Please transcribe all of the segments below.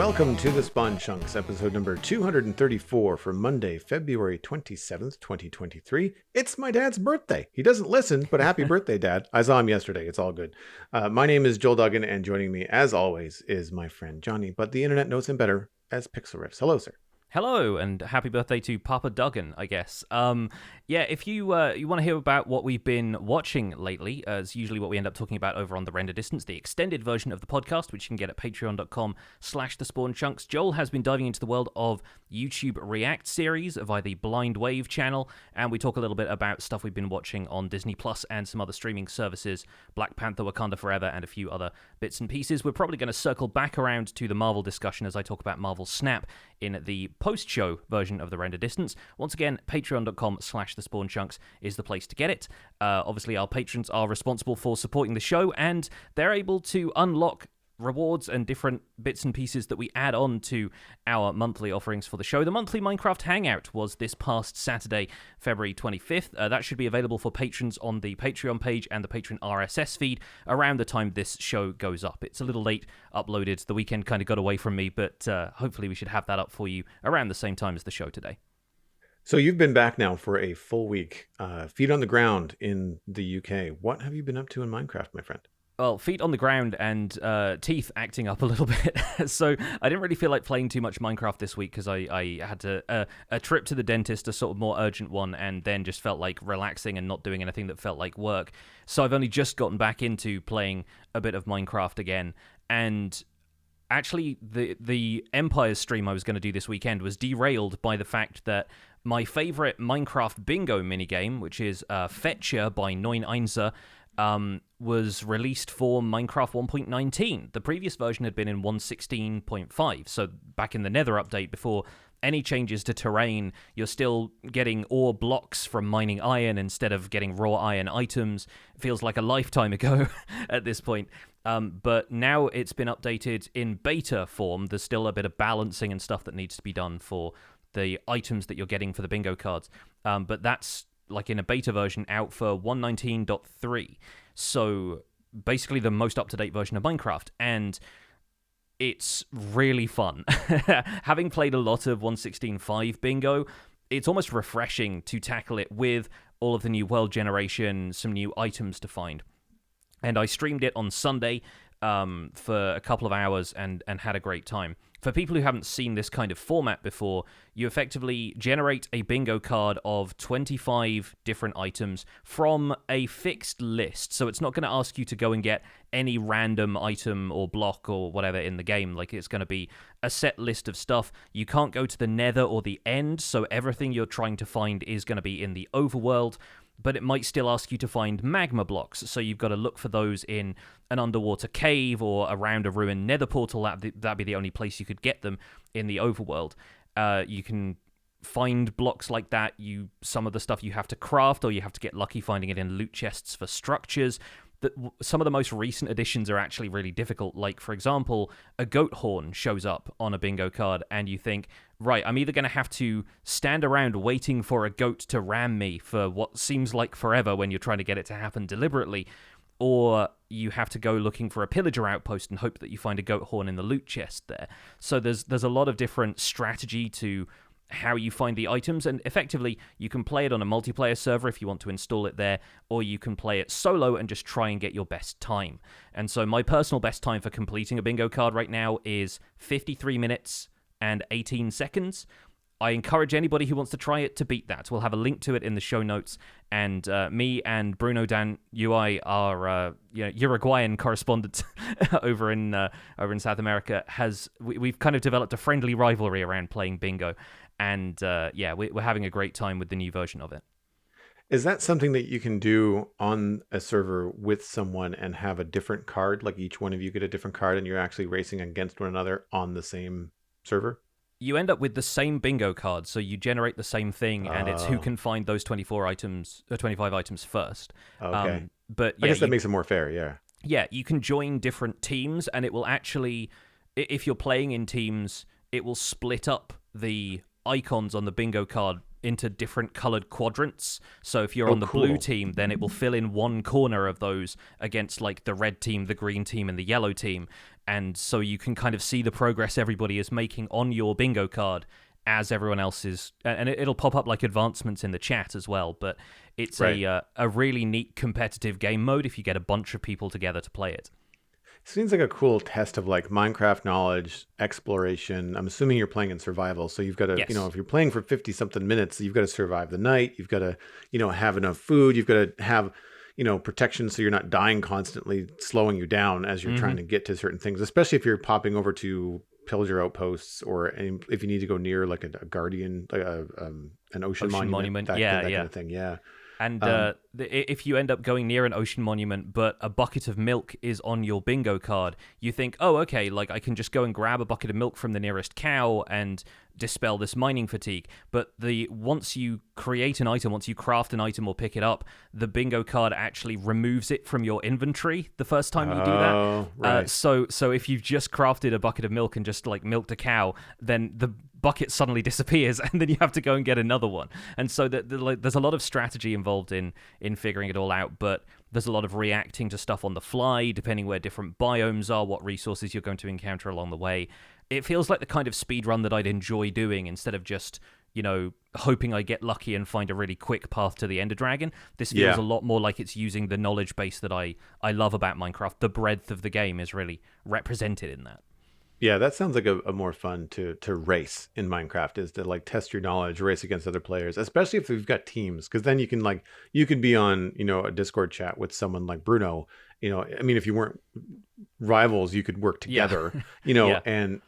Welcome to the Spawn Chunks, episode number 234 for Monday, February 27th, 2023. It's my dad's birthday. He doesn't listen, but happy birthday, Dad. I saw him yesterday. It's all good. My name is Joel Duggan, and joining me, as always, is my friend Johnny, but the internet knows him better as Pixel Riffs. Hello, sir. Hello, and happy birthday to Papa Duggan, I guess. If you want to hear about what we've been watching lately, it's usually what we end up talking about over on The Render Distance, the extended version of the podcast, which you can get at patreon.com/thespawnchunks. Joel has been diving into the world of YouTube React series via the Blind Wave channel, and we talk a little bit about stuff we've been watching on Disney Plus and some other streaming services, Black Panther, Wakanda Forever, and a few other bits and pieces. We're probably going to circle back around to the Marvel discussion as I talk about Marvel Snap in the post-show version of The Render Distance. Once again, patreon.com/thespawnchunks is the place to get it. Obviously, our patrons are responsible for supporting the show, and they're able to unlock rewards and different bits and pieces that we add on to our monthly offerings for the show. The monthly Minecraft Hangout was this past Saturday, February 25th. That should be available for patrons on the Patreon page and the Patreon RSS feed around the time this show goes up. It's a little late uploaded. The weekend kind of got away from me, but hopefully we should have that up for you around the same time as the show today. So you've been back now for a full week, feet on the ground in the UK. What have you been up to in Minecraft, my friend? Well, feet on the ground and teeth acting up a little bit. So I didn't really feel like playing too much Minecraft this week because I had a trip to the dentist, a sort of more urgent one, and then just felt like relaxing and not doing anything that felt like work. So I've only just gotten back into playing a bit of Minecraft again. And actually, the Empire stream I was going to do this weekend was derailed by the fact that my favorite Minecraft bingo minigame, which is Fetcher by 9einser, was released for Minecraft 1.19. The previous version had been in 1.16.5, so back in the Nether update, before any changes to terrain, you're still getting ore blocks from mining iron instead of getting raw iron items. It feels like a lifetime ago at this point. But now it's been updated in beta form. There's still a bit of balancing and stuff that needs to be done for the items that you're getting for the bingo cards. But that's like in a beta version out for 1.19.3. So basically the most up-to-date version of Minecraft. And it's really fun. Having played a lot of 1.16.5 bingo, it's almost refreshing to tackle it with all of the new world generation, some new items to find. And I streamed it on Sunday for a couple of hours and had a great time. For people who haven't seen this kind of format before, you effectively generate a bingo card of 25 different items from a fixed list. So it's not going to ask you to go and get any random item or block or whatever in the game. Like, it's going to be a set list of stuff. You can't go to the Nether or the End, so everything you're trying to find is going to be in the overworld. But it might still ask you to find magma blocks, so you've got to look for those in an underwater cave or around a ruined nether portal. That'd be the only place you could get them in the overworld. You can find blocks like that. Some of the stuff you have to craft, or you have to get lucky finding it in loot chests for structures. Some of the most recent additions are actually really difficult. Like, for example, a goat horn shows up on a bingo card, and you think, right, I'm either going to have to stand around waiting for a goat to ram me for what seems like forever when you're trying to get it to happen deliberately, or you have to go looking for a pillager outpost and hope that you find a goat horn in the loot chest there. So there's a lot of different strategy to how you find the items, and effectively you can play it on a multiplayer server if you want to install it there, or you can play it solo and just try and get your best time. And so my personal best time for completing a bingo card right now is 53 minutes and 18 seconds. I encourage anybody who wants to try it to beat that. We'll have a link to it in the show notes, and me and Bruno Dan UI, our Uruguayan correspondent over in South America, we've kind of developed a friendly rivalry around playing bingo. And we're having a great time with the new version of it. Is that something that you can do on a server with someone and have a different card? Like each one of you get a different card and you're actually racing against one another on the same server? You end up with the same bingo card, so you generate the same thing, and it's who can find those 25 items first. Okay. But I guess that makes it more fair, yeah. Yeah, you can join different teams, and it will actually, if you're playing in teams, it will split up the icons on the bingo card into different colored quadrants. So if you're Oh, on the blue cool. team, then it will fill in one corner of those against like the red team, the green team, and the yellow team. And so you can kind of see the progress everybody is making on your bingo card as everyone else is, and it'll pop up like advancements in the chat as well. But it's Right. a really neat competitive game mode if you get a bunch of people together to play it. Seems like a cool test of like Minecraft knowledge, exploration. I'm assuming you're playing in survival. So you've got to, Yes. if you're playing for 50 something minutes, you've got to survive the night. You've got to, have enough food. You've got to have, protection so you're not dying constantly, slowing you down as you're trying to get to certain things, especially if you're popping over to pillager outposts or if you need to go near like a guardian, like an ocean monument, that kind of thing. Yeah. And Um, if you end up going near an ocean monument, but a bucket of milk is on your bingo card, you think, oh, okay, like I can just go and grab a bucket of milk from the nearest cow and dispel this mining fatigue. But once you create an item, once you craft an item or pick it up, the bingo card actually removes it from your inventory the first time you do that. oh, right. So if you've just crafted a bucket of milk and just like milked a cow, then the bucket suddenly disappears and then you have to go and get another one. And so there's a lot of strategy involved in figuring it all out, but there's a lot of reacting to stuff on the fly depending where different biomes are, what resources you're going to encounter along the way. It feels like the kind of speed run that I'd enjoy doing instead of just hoping I get lucky and find a really quick path to the Ender Dragon. This feels a lot more like it's using the knowledge base that I love about Minecraft. The breadth of the game is really represented in that. Yeah, that sounds like a more fun to race in Minecraft, is to like test your knowledge, race against other players, especially if we've got teams, because then you could be on a Discord chat with someone like Bruno. I mean, if you weren't rivals, you could work together. Yeah. And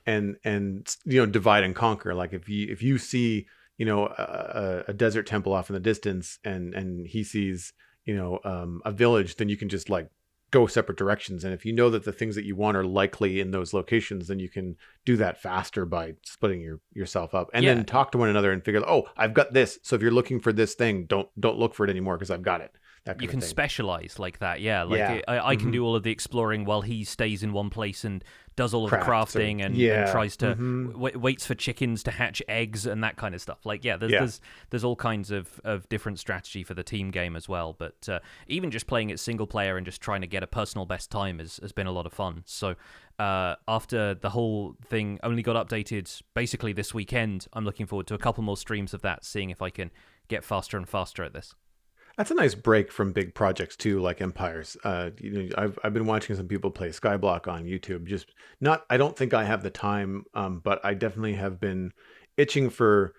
divide and conquer. Like if you see a desert temple off in the distance, and he sees a village, then you can just like go separate directions. And if you know that the things that you want are likely in those locations, then you can do that faster by splitting yourself up, and then talk to one another and figure, oh, I've got this. So if you're looking for this thing, don't look for it anymore because I've got it. That kind You of can thing. specialize like that, yeah. Like Yeah. I can do all of the exploring while he stays in one place and does all of the Crafts or- crafting and tries to waits for chickens to hatch eggs and that kind of stuff. Like there's all kinds of different strategy for the team game as well. But even just playing it single player and just trying to get a personal best time has been a lot of fun. So after the whole thing only got updated basically this weekend, I'm looking forward to a couple more streams of that, seeing if I can get faster and faster at this. That's a nice break from big projects too, like Empires. I've been watching some people play Skyblock on YouTube. Just not. I don't think I have the time, but I definitely have been itching for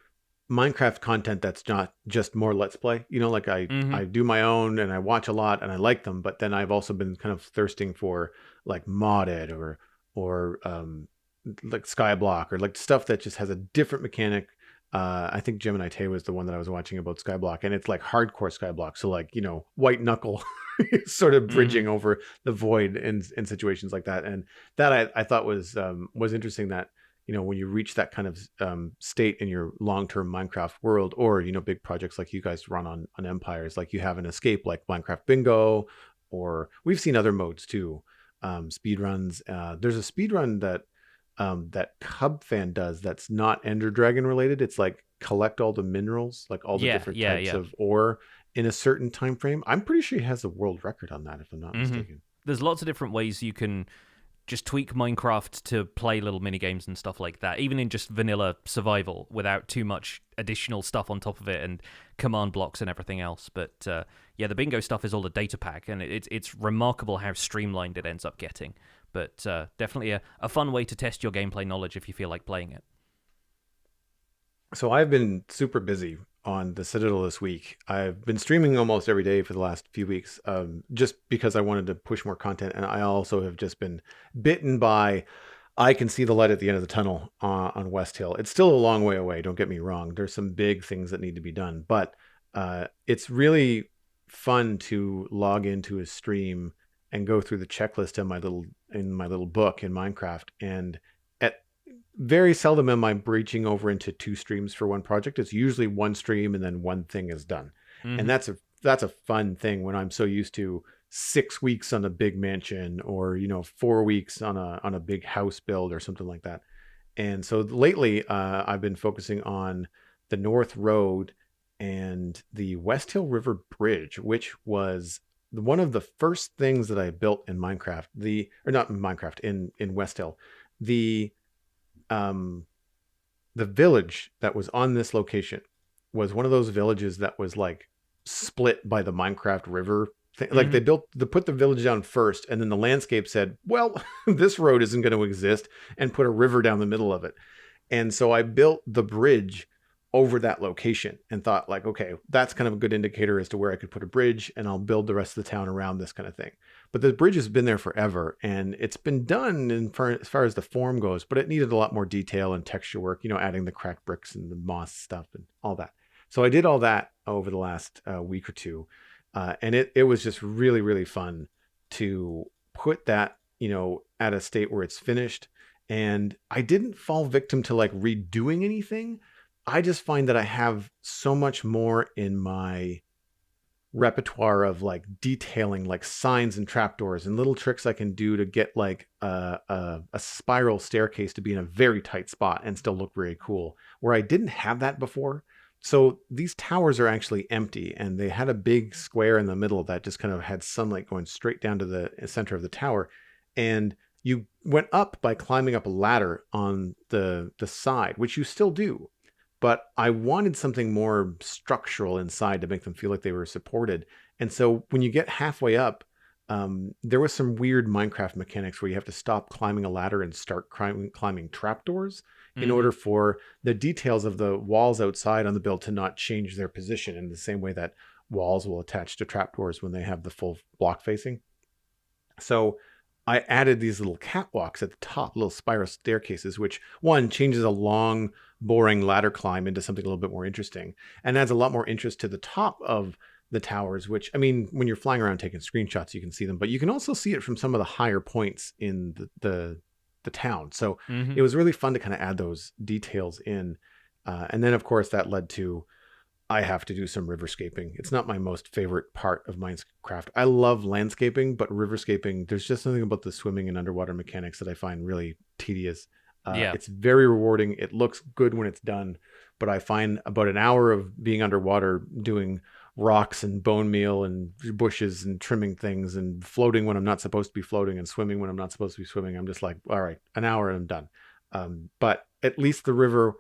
Minecraft content that's not just more Let's Play. Like I do my own and I watch a lot and I like them, but then I've also been kind of thirsting for like modded or like Skyblock, or like stuff that just has a different mechanic. I think Gemini Tay was the one that I was watching about Skyblock, and it's like hardcore Skyblock. So like, white knuckle sort of bridging over the void in situations like that. And that I thought was interesting, that, when you reach that kind of state in your long-term Minecraft world, or, big projects like you guys run on Empires, like you have an escape like Minecraft Bingo, or we've seen other modes too. Speed runs. There's a speed run that Cub Fan does that's not Ender Dragon related. It's like collect all the minerals, like all the different types of ore in a certain time frame. I'm pretty sure he has a world record on that, if I'm not mistaken. There's lots of different ways you can just tweak Minecraft to play little mini games and stuff like that, even in just vanilla survival without too much additional stuff on top of it and command blocks and everything else. But the bingo stuff is all a data pack, and it's remarkable how streamlined it ends up getting. But definitely a fun way to test your gameplay knowledge if you feel like playing it. So I've been super busy on the Citadel this week. I've been streaming almost every day for the last few weeks, just because I wanted to push more content. And I also have just been bitten by, I can see the light at the end of the tunnel on West Hill. It's still a long way away, don't get me wrong. There's some big things that need to be done. But it's really fun to log into a stream and go through the checklist in my little book in Minecraft. And very seldom am I breaching over into two streams for one project. It's usually one stream and then one thing is done. And that's a fun thing when I'm so used to 6 weeks on a big mansion, or 4 weeks on a big house build or something like that. And so lately I've been focusing on the North Road and the West Hill River Bridge, which was one of the first things that I built in Minecraft. Or not in Minecraft, in West Hill. The um the village that was on this location was one of those villages that was like split by the Minecraft river thing. Like Hmm. they put the village down first, and then the landscape said, well, this road isn't going to exist, and put a river down the middle of it. And so I built the bridge over that location and thought, like, okay, that's kind of a good indicator as to where I could put a bridge, and I'll build the rest of the town around this kind of thing. But the bridge has been there forever, and it's been done as far as the form goes, but it needed a lot more detail and texture work, adding the cracked bricks and the moss stuff and all that. So I did all that over the last week or two. And it was just really, really fun to put that, at a state where it's finished. And I didn't fall victim to like redoing anything. I just find that I have so much more in my repertoire of like detailing like signs and trapdoors and little tricks I can do to get like a spiral staircase to be in a very tight spot and still look very cool, where I didn't have that before. So these towers are actually empty, and they had a big square in the middle that just kind of had sunlight going straight down to the center of the tower. And you went up by climbing up a ladder on the side, which you still do, but I wanted something more structural inside to make them feel like they were supported. And so when you get halfway up, there was some weird Minecraft mechanics where you have to stop climbing a ladder and start climbing trapdoors in Hmm. order for the details of the walls outside on the build to not change their position in the same way that walls will attach to trapdoors when they have the full block facing. So I added these little catwalks at the top, little spiral staircases, which one changes a long, boring ladder climb into something a little bit more interesting, and adds a lot more interest to the top of the towers, which, I mean, when you're flying around taking screenshots, you can see them, but you can also see it from some of the higher points in the town. So Hmm. it was really fun to kind of add those details in. And then, of course, that led to I have to do some riverscaping. It's not my most favorite part of Minecraft. I love landscaping, but riverscaping, there's just something about the swimming and underwater mechanics that I find really tedious. Yeah. It's very rewarding. It looks good when it's done, but I find about an hour of being underwater doing rocks and bone meal and bushes and trimming things and floating when I'm not supposed to be floating and swimming when I'm not supposed to be swimming. I'm just like, all right, an hour and I'm done. But at least the river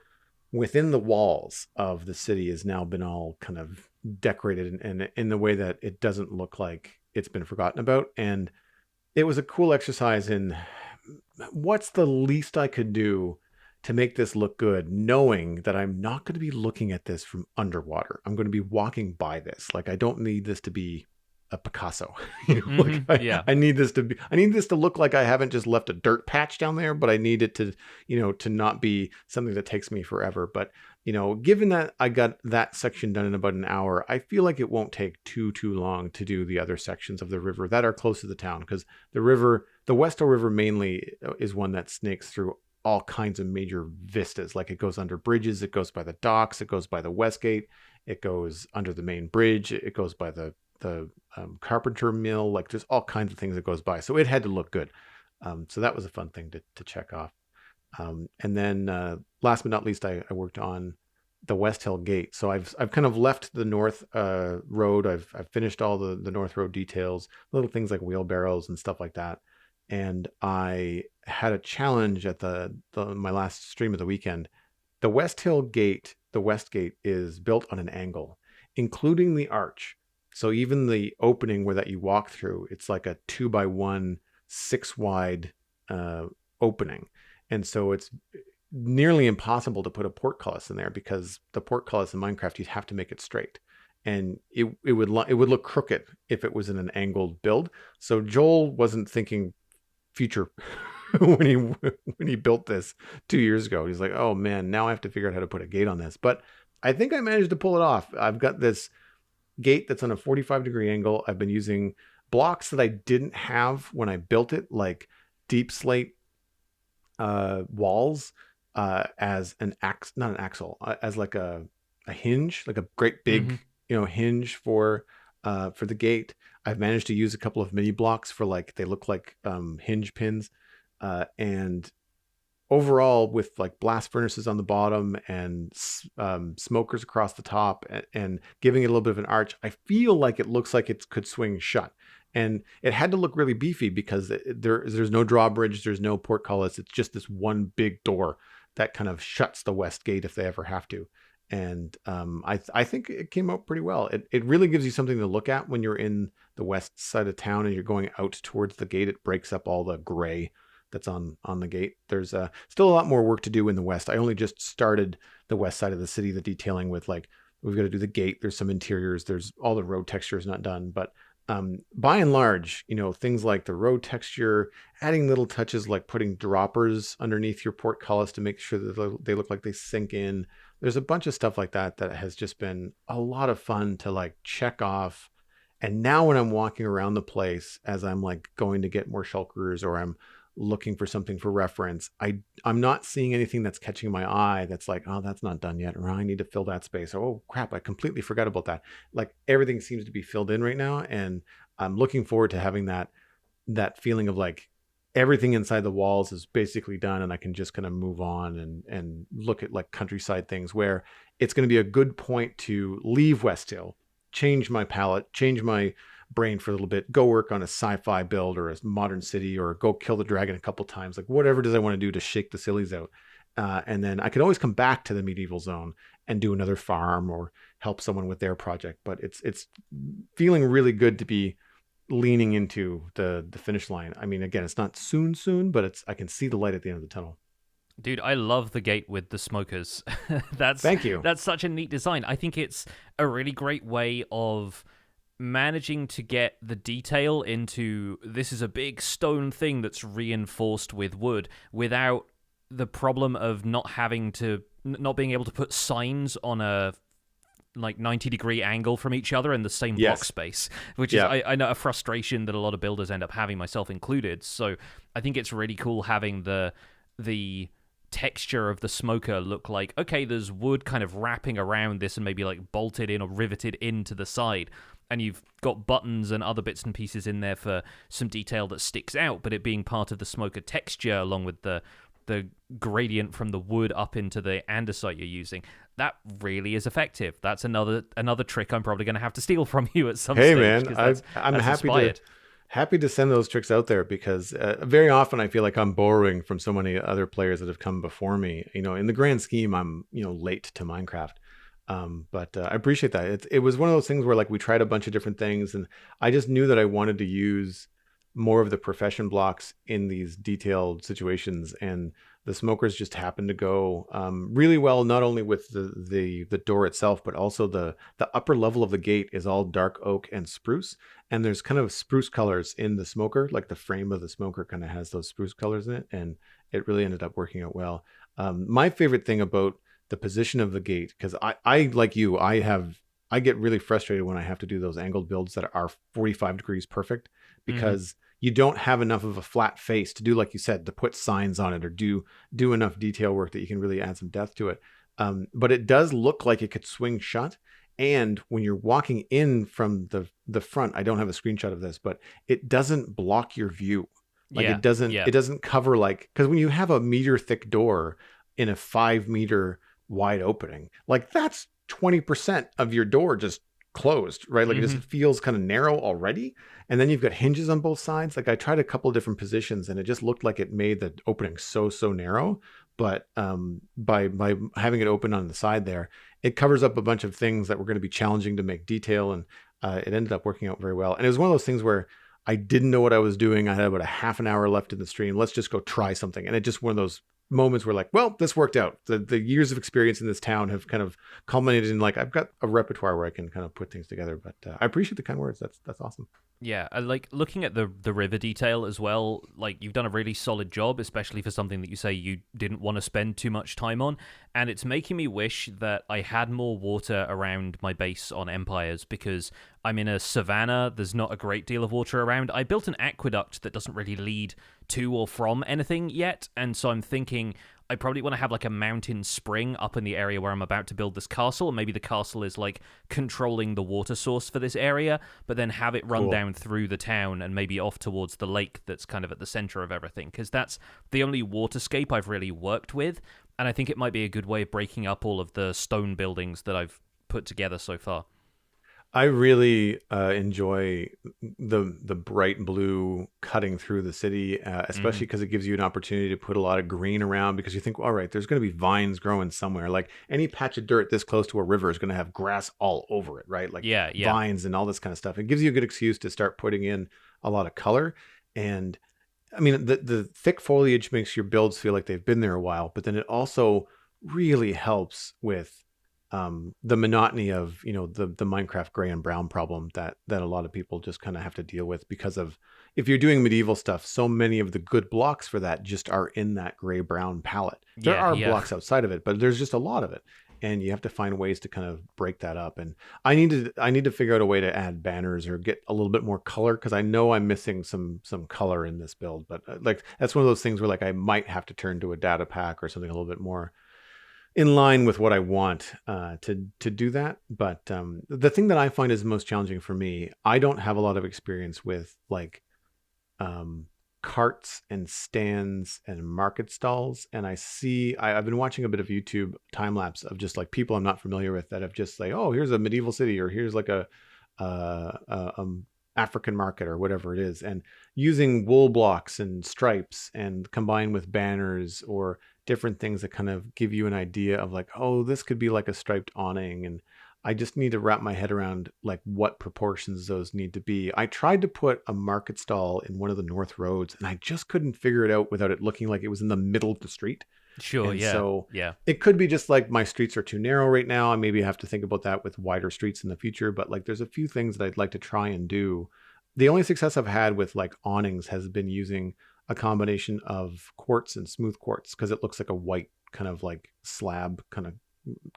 within the walls of the city has now been all kind of decorated and in the way that it doesn't look like it's been forgotten about. And it was a cool exercise in what's the least I could do to make this look good, knowing that I'm not going to be looking at this from underwater. I'm going to be walking by this. Like, I don't need this to be a Picasso. Hmm. Like Yeah. I need this to be, I need this to look like I haven't just left a dirt patch down there, but I need it to, to not be something that takes me forever. But, given that I got that section done in about an hour, I feel like it won't take too long to do the other sections of the river that are close to the town, because the Westo River mainly is one that snakes through all kinds of major vistas. Like, it goes under bridges, it goes by the docks, it goes by the Westgate, it goes under the main bridge, it goes by the carpenter mill. Like, there's all kinds of things that goes by, so it had to look good. So that was a fun thing to check off. And then last but not least, I worked on the West Hill Gate. So I've kind of left the North Road. I've finished all the North Road details, little things like wheelbarrows and stuff like that. And I had a challenge at my last stream of the weekend. The West Hill Gate, the West Gate, is built on an angle, including the arch. So even the opening where that you walk through, it's like a 2x1, 6 wide opening. And so it's nearly impossible to put a portcullis in there, because the portcullis in Minecraft, you'd have to make it straight. And it would look crooked if it was in an angled build. So Joel wasn't thinking future when he built this 2 years ago. He's like, oh man, now I have to figure out how to put a gate on this. But I think I managed to pull it off. I've got this gate that's on a 45-degree angle. I've been using blocks that I didn't have when I built it, like deep slate walls, as not an axle, as like a hinge, like a great Hmm. big hinge for the gate. I've managed to use a couple of mini blocks for, like, they look like hinge pins, and overall, with like blast furnaces on the bottom and smokers across the top, and giving it a little bit of an arch, I feel like it looks like it could swing shut. And it had to look really beefy because there's no drawbridge, there's no portcullis. It's just this one big door that kind of shuts the west gate if they ever have to. And I think it came out pretty well. It really gives you something to look at when you're in the west side of town and you're going out towards the gate. It breaks up all the gray that's on the gate. There's still a lot more work to do in the west. I only just started the west side of the city, the detailing with like, we've got to do the gate. There's some interiors. There's all the road texture is not done, but by and large, things like the road texture, adding little touches like putting droppers underneath your portcullis to make sure that they look like they sink in. There's a bunch of stuff like that has just been a lot of fun to like check off. And now when I'm walking around the place, as I'm like going to get more shulkers or I'm looking for something for reference, I'm not seeing anything that's catching my eye that's like, oh, that's not done yet, or I need to fill that space, or oh crap, I completely forgot about that. Like everything seems to be filled in right now, and I'm looking forward to having that feeling of like everything inside the walls is basically done, and I can just kind of move on and look at like countryside things, where it's going to be a good point to leave West Hill, change my palette, change my brain for a little bit, go work on a sci-fi build or a modern city, or go kill the dragon a couple times, like whatever it is I want to do to shake the sillies out. And then I could always come back to the medieval zone and do another farm or help someone with their project. But it's feeling really good to be leaning into the finish line. I mean, again, it's not soon, but I can see the light at the end of the tunnel. Dude, I love the gate with the smokers. Thank you. That's such a neat design. I think it's a really great way of managing to get the detail into this is a big stone thing that's reinforced with wood without the problem of not being able to put signs on a like 90-degree angle from each other in the same block space, which is I know a frustration that a lot of builders end up having, myself included. So I think it's really cool having the texture of the smoker look like, okay, there's wood kind of wrapping around this and maybe like bolted in or riveted into the side, and you've got buttons and other bits and pieces in there for some detail that sticks out, but it being part of the smoker texture along with the gradient from the wood up into the andesite you're using. That really is effective. That's another trick I'm probably going to have to steal from you at some stage. Hey man, I'm happy to send those tricks out there, because very often I feel like I'm borrowing from so many other players that have come before me. In the grand scheme, I'm late to Minecraft. But I appreciate that. It was one of those things where like we tried a bunch of different things, and I just knew that I wanted to use more of the profession blocks in these detailed situations, and the smokers just happened to go really well, not only with the door itself, but also the upper level of the gate is all dark oak and spruce, and there's kind of spruce colors in the smoker, like the frame of the smoker kind of has those spruce colors in it, and it really ended up working out well. My favorite thing about the position of the gate, because I like you, I get really frustrated when I have to do those angled builds that are 45 degrees perfect, because you don't have enough of a flat face to do, like you said, to put signs on it or do enough detail work that you can really add some depth to it. But it does look like it could swing shut. And when you're walking in from the front, I don't have a screenshot of this, but it doesn't block your view. Like it doesn't cover, like, because when you have a meter thick door in a 5 meter wide opening, like that's 20% of your door just closed, right? Like it just feels kind of narrow already. And then you've got hinges on both sides. Like I tried a couple of different positions and it just looked like it made the opening so narrow. But by having it open on the side there, it covers up a bunch of things that were going to be challenging to make detail. And it ended up working out very well. And it was one of those things where I didn't know what I was doing. I had about a half an hour left in the stream. Let's just go try something. And it just one of those moments where like, well, this worked out. The years of experience in this town have kind of culminated in like, I've got a repertoire where I can kind of put things together. But I appreciate the kind words. That's awesome. Yeah, I like looking at the river detail as well. Like you've done a really solid job, especially for something that you say you didn't want to spend too much time on. And it's making me wish that I had more water around my base on Empires, because I'm in a savanna. There's not a great deal of water around. I built an aqueduct that doesn't really lead to or from anything yet. And so I'm thinking I probably want to have like a mountain spring up in the area where I'm about to build this castle, and maybe the castle is like controlling the water source for this area, but then have it run Cool. down through the town and maybe off towards the lake that's kind of at the center of everything, because that's the only waterscape I've really worked with, and I think it might be a good way of breaking up all of the stone buildings that I've put together so far. I really enjoy the bright blue cutting through the city, especially Mm. because it gives you an opportunity to put a lot of green around. Because you think, all right, there's going to be vines growing somewhere. Like any patch of dirt this close to a river is going to have grass all over it, right? Like Yeah, yeah. vines and all this kind of stuff. It gives you a good excuse to start putting in a lot of color. And I mean, the thick foliage makes your builds feel like they've been there a while, but then it also really helps with the monotony of the Minecraft gray and brown problem that a lot of people just kind of have to deal with because of if you're doing medieval stuff, so many of the good blocks for that just are in that gray brown palette. There Yeah, are yeah. blocks outside of it, but there's just a lot of it. And you have to find ways to kind of break that up. And I need to figure out a way to add banners or get a little bit more color because I know I'm missing some color in this build. But like that's one of those things where like I might have to turn to a data pack or something a little bit more in line with what I want to do that. But the thing that I find is most challenging for me, I don't have a lot of experience with like um, carts and stands and market stalls. And I've been watching a bit of YouTube time lapse of just like people I'm not familiar with that have just like, oh, here's a medieval city or here's like a African market or whatever it is, and using wool blocks and stripes and combined with banners or different things that kind of give you an idea of like, oh, this could be like a striped awning. And I just need to wrap my head around like what proportions those need to be. I tried to put a market stall in one of the north roads and I just couldn't figure it out without it looking like it was in the middle of the street. Sure, And yeah. so Yeah. it could be just like my streets are too narrow right now. I maybe have to think about that with wider streets in the future. But like there's a few things that I'd like to try and do. The only success I've had with like awnings has been using a combination of quartz and smooth quartz because it looks like a white kind of like slab kind of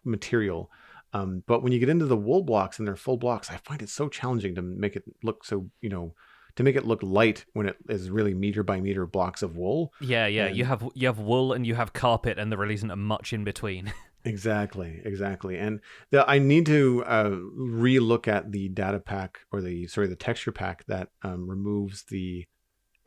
material. But when you get into the wool blocks and they're full blocks, I find it so challenging to make it look so, to make it look light when it is really meter by meter blocks of wool. Yeah, yeah. You And have wool and you have carpet, and there really isn't much in between. exactly. And I need to relook at the data pack or the texture pack that removes the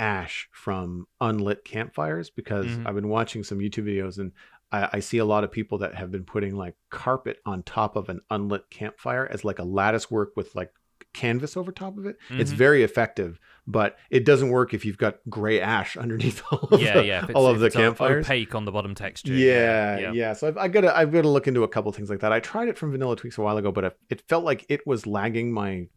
ash from unlit campfires because Hmm. I've been watching some YouTube videos and I see a lot of people that have been putting like carpet on top of an unlit campfire as like a lattice work with like canvas over top of it. It's Hmm. very effective, but it doesn't work if you've got gray ash underneath Yeah, yeah. If all of if the it's campfires. opaque on the bottom texture. Yeah, Yeah, yeah, yeah. So I've got to look into a couple things like that. I tried it from Vanilla Tweaks a while ago, but it felt like it was lagging my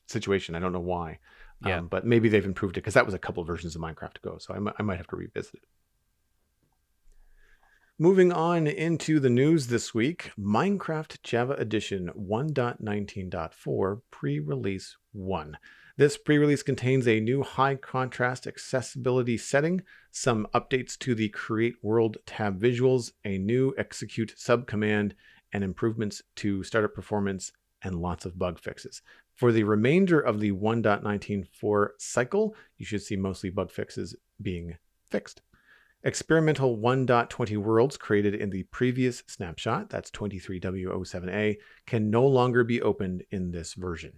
situation. I don't know why, yeah. but maybe they've improved it because that was a couple versions of Minecraft ago. So I might have to revisit it. Moving on into the news this week, Minecraft Java Edition 1.19.4 pre-release 1. This pre-release contains a new high contrast accessibility setting, some updates to the Create World tab visuals, a new execute subcommand, and improvements to startup performance, and lots of bug fixes. For the remainder of the 1.19.4 cycle, you should see mostly bug fixes being fixed. Experimental 1.20 worlds created in the previous snapshot, that's 23W07A, can no longer be opened in this version.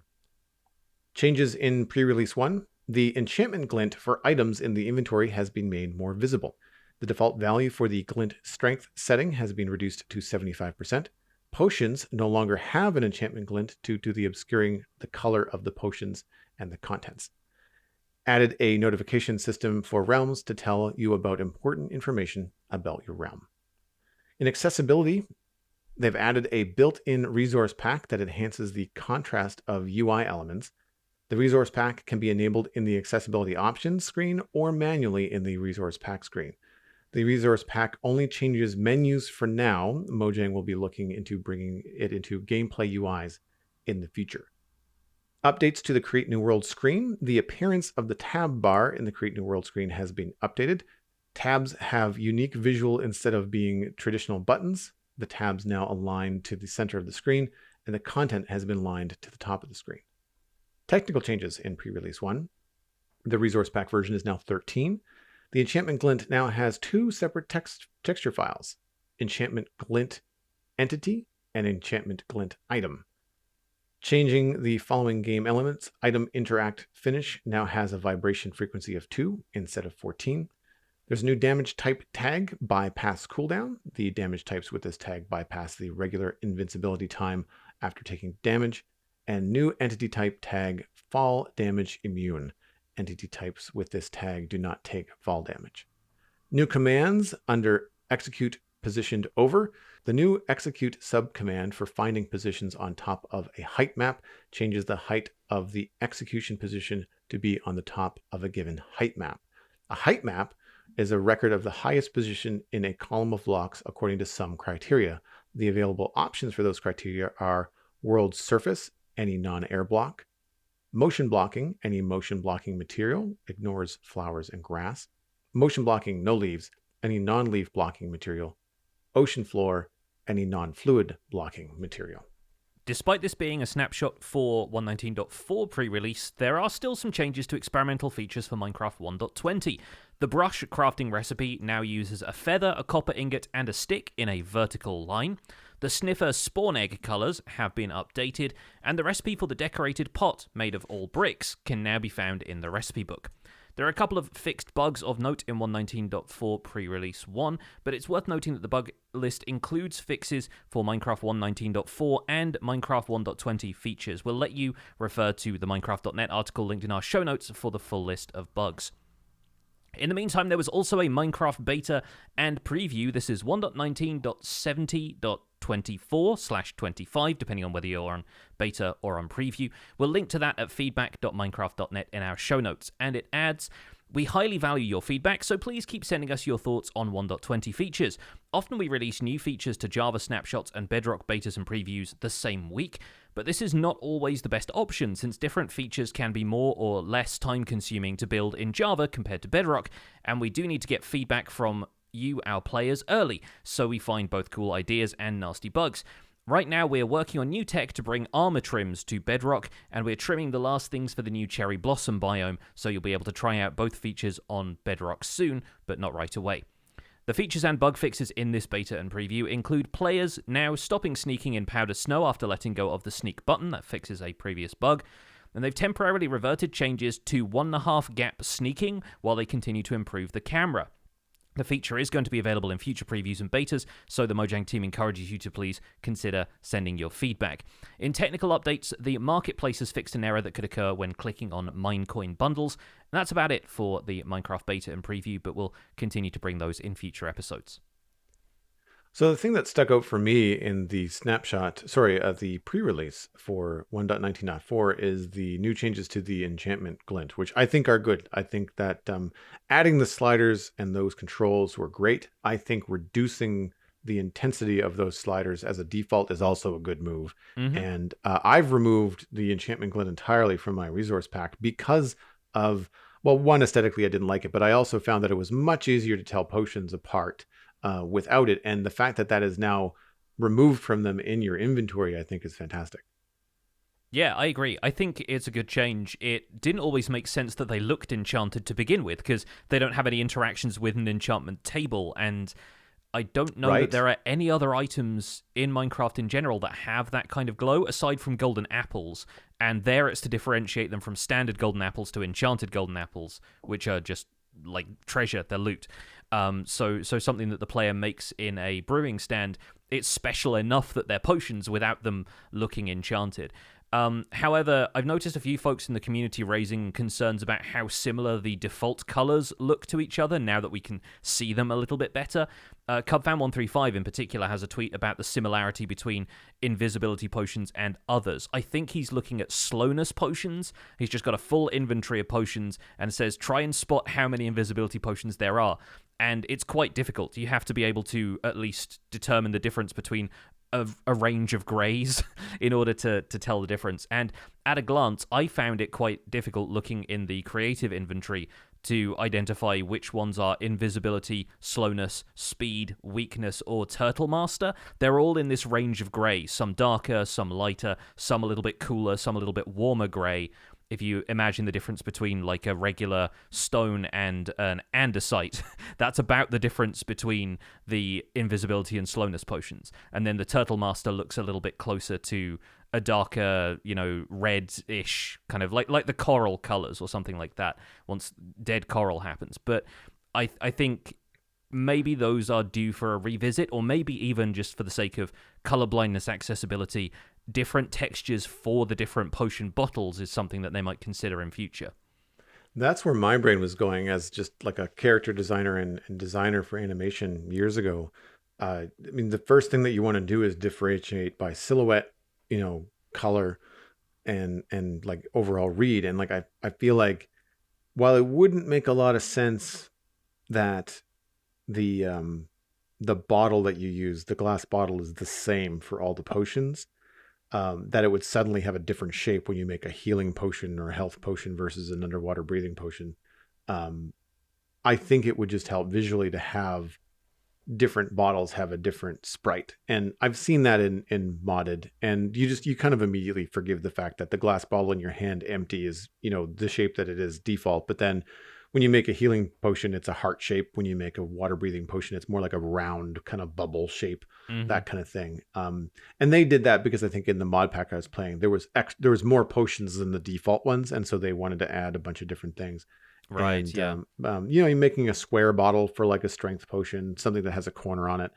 Changes in pre-release 1. The enchantment glint for items in the inventory has been made more visible. The default value for the glint strength setting has been reduced to 75%. Potions no longer have an enchantment glint due to the obscuring the color of the potions and the contents. Added a notification system for realms to tell you about important information about your realm. In accessibility, they've added a built-in resource pack that enhances the contrast of UI elements. The resource pack can be enabled in the accessibility options screen or manually in the resource pack screen. The resource pack only changes menus for now. Mojang will be looking into bringing it into gameplay UIs in the future. Updates to the Create New World screen. The appearance of the tab bar in the Create New World screen has been updated. Tabs have unique visual instead of being traditional buttons. The tabs now align to the center of the screen, and the content has been aligned to the top of the screen. Technical changes in pre-release 1. The resource pack version is now 13. The enchantment glint now has two separate texture files, enchantment glint entity and enchantment glint item. Changing the following game elements, item interact finish now has a vibration frequency of 2 instead of 14. There's a new damage type tag, bypass cooldown. The damage types with this tag bypass the regular invincibility time after taking damage. And new entity type tag, fall damage immune. Entity types with this tag do not take fall damage. New commands under execute positioned over. The new execute subcommand for finding positions on top of a height map changes the height of the execution position to be on the top of a given height map. A height map is a record of the highest position in a column of blocks according to some criteria. The available options for those criteria are world surface, any non-air block, motion blocking, any motion blocking material, ignores flowers and grass, motion blocking, no leaves, any non-leaf blocking material, ocean floor, any non-fluid blocking material. Despite this being a snapshot for 1.19.4 pre-release, there are still some changes to experimental features for Minecraft 1.20. The brush crafting recipe now uses a feather, a copper ingot, and a stick in a vertical line. The sniffer spawn egg colours have been updated, and the recipe for the decorated pot made of all bricks can now be found in the recipe book. There are a couple of fixed bugs of note in 1.19.4 pre-release 1, but it's worth noting that the bug list includes fixes for Minecraft 1.19.4 and Minecraft 1.20 features. We'll let you refer to the Minecraft.net article linked in our show notes for the full list of bugs. In the meantime, there was also a Minecraft beta and preview. This is 1.19.70.24/25, depending on whether you're on beta or on preview. We'll link to that at feedback.minecraft.net in our show notes. And it adds, we highly value your feedback, so please keep sending us your thoughts on 1.20 features. Often we release new features to Java snapshots and Bedrock betas and previews the same week, but this is not always the best option since different features can be more or less time-consuming to build in Java compared to Bedrock, and we do need to get feedback from you, our players, early, so we find both cool ideas and nasty bugs. Right now, we're working on new tech to bring armor trims to Bedrock, and we're trimming the last things for the new Cherry Blossom biome, so you'll be able to try out both features on Bedrock soon, but not right away. The features and bug fixes in this beta and preview include players now stopping sneaking in powder snow after letting go of the sneak button. That fixes a previous bug. And they've temporarily reverted changes to 1.5 gap sneaking while they continue to improve the camera. The feature is going to be available in future previews and betas, so the Mojang team encourages you to please consider sending your feedback. In technical updates, the marketplace has fixed an error that could occur when clicking on Minecoin bundles. And that's about it for the Minecraft beta and preview, but we'll continue to bring those in future episodes. So the thing that stuck out for me in the the pre-release for 1.19.4 is the new changes to the enchantment glint, which I think are good. I think that adding the sliders and those controls were great. I think reducing the intensity of those sliders as a default is also a good move. Mm-hmm. And I've removed the enchantment glint entirely from my resource pack because of, well, one, aesthetically I didn't like it, but I also found that it was much easier to tell potions apart without it, and the fact that that is now removed from them in your inventory, I think, is fantastic. Yeah, I agree. I think it's a good change. It didn't always make sense that they looked enchanted to begin with, because they don't have any interactions with an enchantment table, and I don't know that there are any other items in Minecraft in general that have that kind of glow, aside from golden apples, and there it's to differentiate them from standard golden apples to enchanted golden apples, which are just like treasure, they're loot. So something that the player makes in a brewing stand, it's special enough that they're potions without them looking enchanted. However, I've noticed a few folks in the community raising concerns about how similar the default colors look to each other now that we can see them a little bit better. Cubfan135 in particular has a tweet about the similarity between invisibility potions and others. I think he's looking at slowness potions. He's just got a full inventory of potions and says, try and spot how many invisibility potions there are. And it's quite difficult. You have to be able to at least determine the difference between a range of greys in order to tell the difference. And at a glance, I found it quite difficult looking in the creative inventory to identify which ones are invisibility, slowness, speed, weakness, or turtle master. They're all in this range of grey, some darker, some lighter, some a little bit cooler, some a little bit warmer grey. if you imagine the difference between like a regular stone and an andesite, that's about the difference between the invisibility and slowness potions. And then the Turtle Master looks a little bit closer to a darker, red-ish, kind of like the coral colors or something like that once dead coral happens. But I think maybe those are due for a revisit, or maybe even just for the sake of colorblindness accessibility, different textures for the different potion bottles is something that they might consider in future. That's where my brain was going as just like a character designer and designer for animation years ago. I mean, the first thing that you want to do is differentiate by silhouette, color and like overall read. And like, I feel like while it wouldn't make a lot of sense that the bottle that you use, the glass bottle, is the same for all the potions, that it would suddenly have a different shape when you make a healing potion or a health potion versus an underwater breathing potion. I think it would just help visually to have different bottles have a different sprite. And I've seen that in modded, and you kind of immediately forgive the fact that the glass bottle in your hand empty is, the shape that it is default. But then when you make a healing potion, it's a heart shape. When you make a water breathing potion, it's more like a round kind of bubble shape, that kind of thing. And they did that because I think in the mod pack I was playing, there was more potions than the default ones. And so they wanted to add a bunch of different things. Right. And, you're making a square bottle for like a strength potion, something that has a corner on it.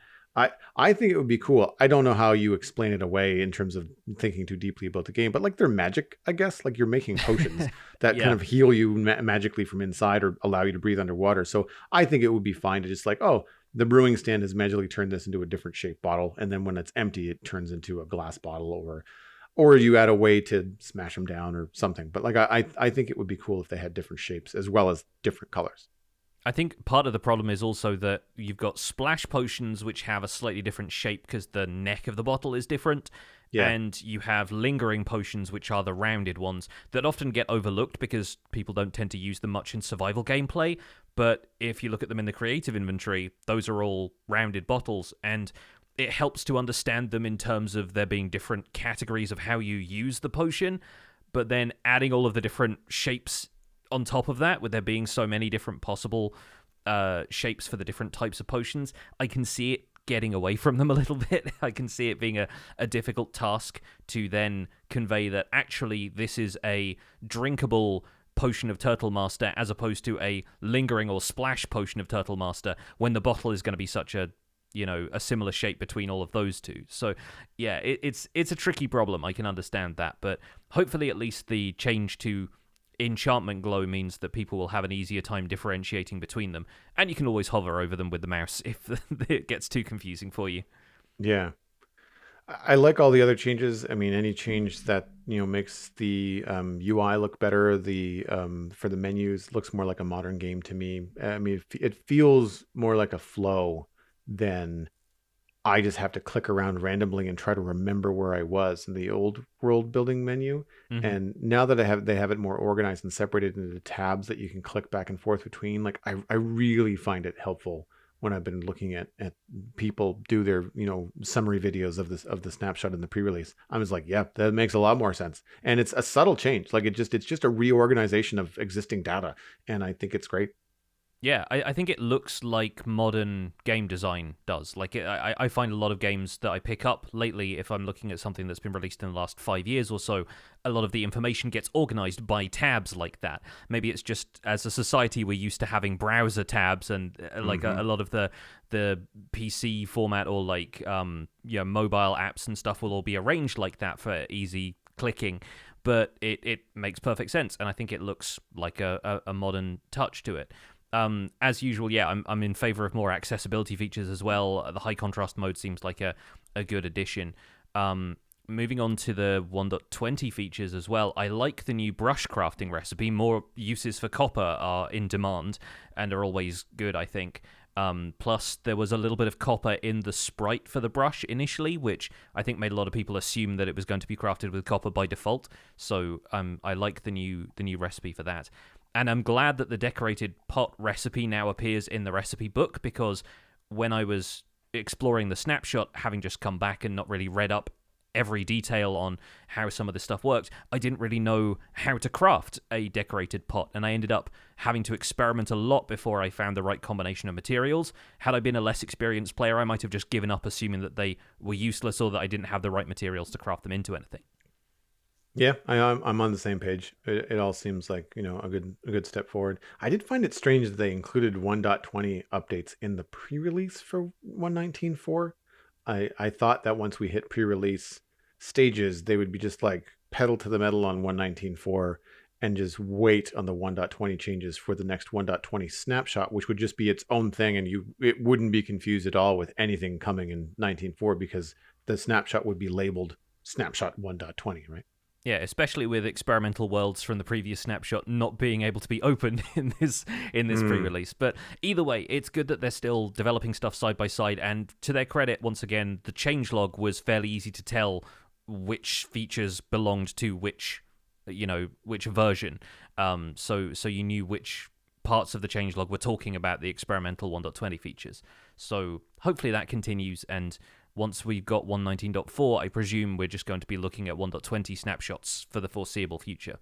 I think it would be cool. I don't know how you explain it away in terms of thinking too deeply about the game, but like they're magic, I guess. Like you're making potions that kind of heal you magically from inside or allow you to breathe underwater. So I think it would be fine to just like, oh, the brewing stand has magically turned this into a different shaped bottle. And then when it's empty, it turns into a glass bottle, or you add a way to smash them down or something. But like, I think it would be cool if they had different shapes as well as different colors. I think part of the problem is also that you've got splash potions which have a slightly different shape because the neck of the bottle is different. Yeah. And you have lingering potions, which are the rounded ones that often get overlooked because people don't tend to use them much in survival gameplay. But if you look at them in the creative inventory, those are all rounded bottles, and it helps to understand them in terms of there being different categories of how you use the potion. But then adding all of the different shapes on top of that, with there being so many different possible shapes for the different types of potions, I can see it getting away from them a little bit. I can see it being a difficult task to then convey that actually this is a drinkable potion of Turtle Master as opposed to a lingering or splash potion of Turtle Master, when the bottle is going to be such a similar shape between all of those two. So yeah, it's a tricky problem. I can understand that, but hopefully at least the change to enchantment glow means that people will have an easier time differentiating between them, and you can always hover over them with the mouse if it gets too confusing for you. Yeah, I like all the other changes. I mean, any change that makes the UI look better, the for the menus looks more like a modern game to me. I mean, it feels more like a flow than I just have to click around randomly and try to remember where I was in the old world building menu. Mm-hmm. And now that they have it more organized and separated into tabs that you can click back and forth between, like I really find it helpful when I've been looking at people do their, summary videos of the snapshot in the pre-release. I was like, yeah, that makes a lot more sense. And it's a subtle change. Like it's just a reorganization of existing data. And I think it's great. Yeah, I think it looks like modern game design does. Like, I find a lot of games that I pick up lately, if I'm looking at something that's been released in the last 5 years or so, a lot of the information gets organized by tabs like that. Maybe it's just, as a society, we're used to having browser tabs, and like a lot of the PC format or like mobile apps and stuff will all be arranged like that for easy clicking. But it makes perfect sense, and I think it looks like a modern touch to it. As usual, yeah, I'm in favor of more accessibility features as well. The high contrast mode seems like a good addition. Moving on to the 1.20 features as well, I like the new brush crafting recipe. More uses for copper are in demand and are always good, I think. Plus, there was a little bit of copper in the sprite for the brush initially, which I think made a lot of people assume that it was going to be crafted with copper by default. So I like the new recipe for that. And I'm glad that the decorated pot recipe now appears in the recipe book, because when I was exploring the snapshot, having just come back and not really read up every detail on how some of this stuff worked, I didn't really know how to craft a decorated pot, and I ended up having to experiment a lot before I found the right combination of materials. Had I been a less experienced player, I might have just given up, assuming that they were useless or that I didn't have the right materials to craft them into anything. Yeah, I'm on the same page. It all seems like, a good step forward. I did find it strange that they included 1.20 updates in the pre-release for 1.19.4. I thought that once we hit pre-release stages, they would be just like pedal to the metal on 1.19.4 and just wait on the 1.20 changes for the next 1.20 snapshot, which would just be its own thing, and it wouldn't be confused at all with anything coming in 19.4 because the snapshot would be labeled snapshot 1.20, right? Yeah, especially with experimental worlds from the previous snapshot not being able to be opened in this pre-release. But either way, it's good that they're still developing stuff side by side. And to their credit, once again, the changelog was fairly easy to tell which features belonged to which version. So you knew which parts of the changelog were talking about the experimental 1.20 features. So hopefully that continues, and once we've got 1.19.4, I presume we're just going to be looking at 1.20 snapshots for the foreseeable future.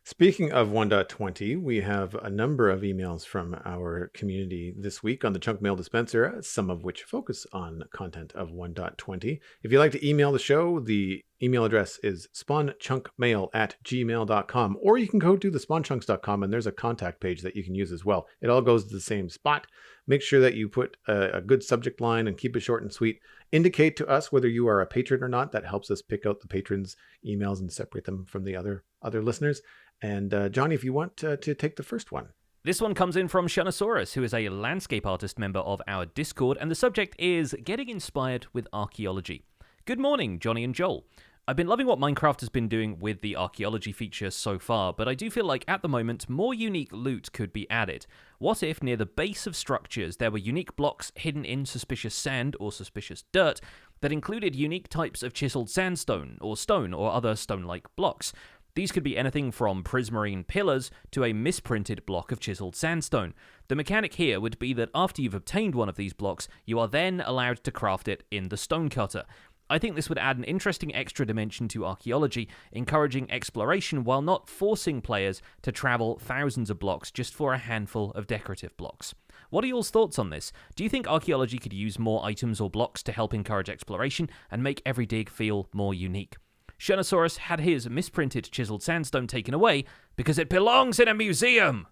Speaking of 1.20, we have a number of emails from our community this week on the Chunk Mail Dispenser, some of which focus on content of 1.20. If you'd like to email the show, the email address is spawnchunkmail@gmail.com, or you can go to the spawnchunks.com and there's a contact page that you can use as well. It all goes to the same spot. Make sure that you put a good subject line and keep it short and sweet. Indicate to us whether you are a patron or not. That helps us pick out the patrons' emails and separate them from the other listeners. And Johnny, if you want to take the first one. This one comes in from Shunosaurus, who is a landscape artist member of our Discord, and the subject is getting inspired with archaeology. Good morning, Johnny and Joel. I've been loving what Minecraft has been doing with the archaeology feature so far, but I do feel like at the moment more unique loot could be added. What if near the base of structures there were unique blocks hidden in suspicious sand or suspicious dirt that included unique types of chiseled sandstone or stone or other stone-like blocks? These could be anything from prismarine pillars to a misprinted block of chiseled sandstone. The mechanic here would be that after you've obtained one of these blocks, you are then allowed to craft it in the stone cutter. I think this would add an interesting extra dimension to archaeology, encouraging exploration while not forcing players to travel thousands of blocks just for a handful of decorative blocks. What are y'all's thoughts on this? Do you think archaeology could use more items or blocks to help encourage exploration and make every dig feel more unique? Shunosaurus had his misprinted chiseled sandstone taken away because it belongs in a museum.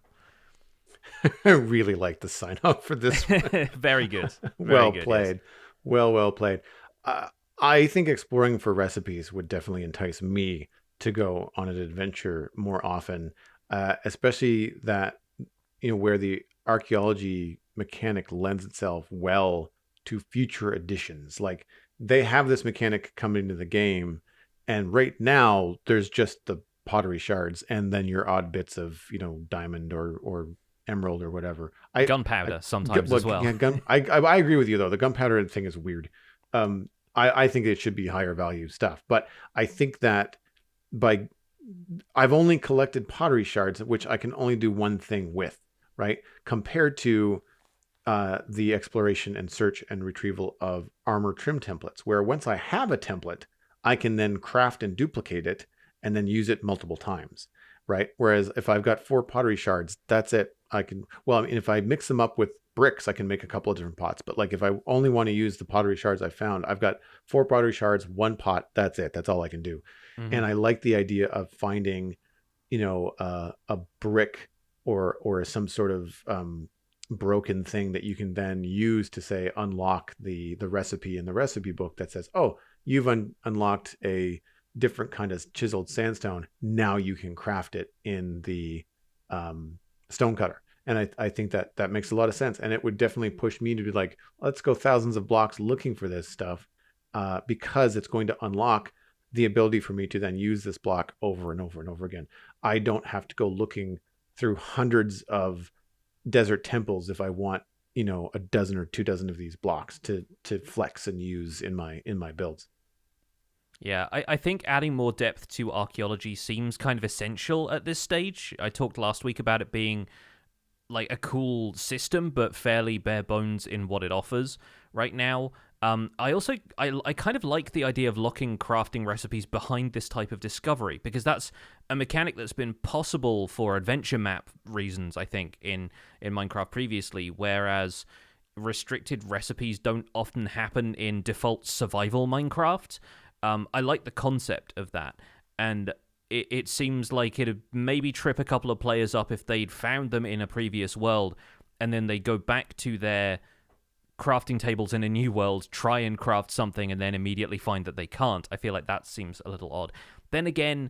I really like the sign up for this one. Very good. Well played. Yes. Well played. I think exploring for recipes would definitely entice me to go on an adventure more often, especially that, where the archaeology mechanic lends itself well to future editions. Like, they have this mechanic coming into the game, and right now there's just the pottery shards and then your odd bits of, diamond or emerald or whatever. Gunpowder sometimes as well. Yeah, I agree with you though. The gunpowder thing is weird. I think it should be higher value stuff, but I think that I've only collected pottery shards, which I can only do one thing with, right? Compared to the exploration and search and retrieval of armor trim templates, where once I have a template, I can then craft and duplicate it and then use it multiple times, right? Whereas if I've got 4 pottery shards, that's it. If I mix them up with bricks, I can make a couple of different pots. But like if I only want to use the pottery shards I found, I've got 4 pottery shards, 1 pot. That's it. That's all I can do. Mm-hmm. And I like the idea of finding, a brick or some sort of broken thing that you can then use to say unlock the recipe in the recipe book that says, oh, you've unlocked a different kind of chiseled sandstone. Now you can craft it in the stone cutter. And I think that makes a lot of sense. And it would definitely push me to be like, let's go thousands of blocks looking for this stuff because it's going to unlock the ability for me to then use this block over and over and over again. I don't have to go looking through hundreds of desert temples if I want, a dozen or 2 dozen of these blocks to flex and use in my builds. Yeah, I think adding more depth to archaeology seems kind of essential at this stage. I talked last week about it being like a cool system, but fairly bare bones in what it offers right now. I kind of like the idea of locking crafting recipes behind this type of discovery, because that's a mechanic that's been possible for adventure map reasons, I think, in Minecraft previously, whereas restricted recipes don't often happen in default survival Minecraft. I like the concept of that, and it seems like it'd maybe trip a couple of players up if they'd found them in a previous world, and then they go back to their crafting tables in a new world, try and craft something, and then immediately find that they can't. I feel like that seems a little odd. Then again,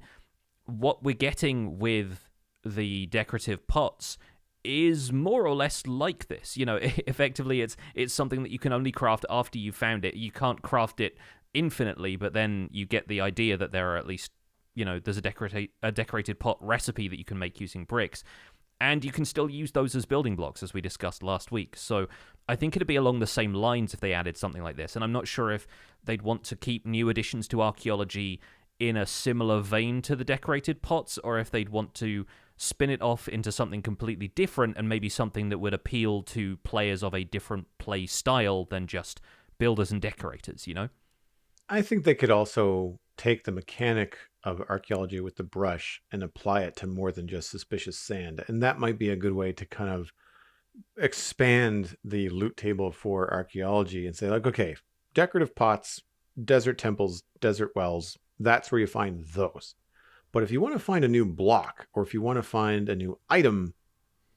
what we're getting with the decorative pots is more or less like this. You know, effectively, it's something that you can only craft after you've found it. You can't craft it infinitely, but then you get the idea that there are at least, you know, there's a decorated pot recipe that you can make using bricks. And you can still use those as building blocks, as we discussed last week. So I think it'd be along the same lines if they added something like this. And I'm not sure if they'd want to keep new additions to archaeology in a similar vein to the decorated pots, or if they'd want to spin it off into something completely different, and maybe something that would appeal to players of a different play style than just builders and decorators, you know? I think they could also take the mechanic of archaeology with the brush and apply it to more than just suspicious sand. And that might be a good way to kind of expand the loot table for archaeology and say, like, okay, decorative pots, desert temples, desert wells, that's where you find those. But if you want to find a new block, or if you want to find a new item,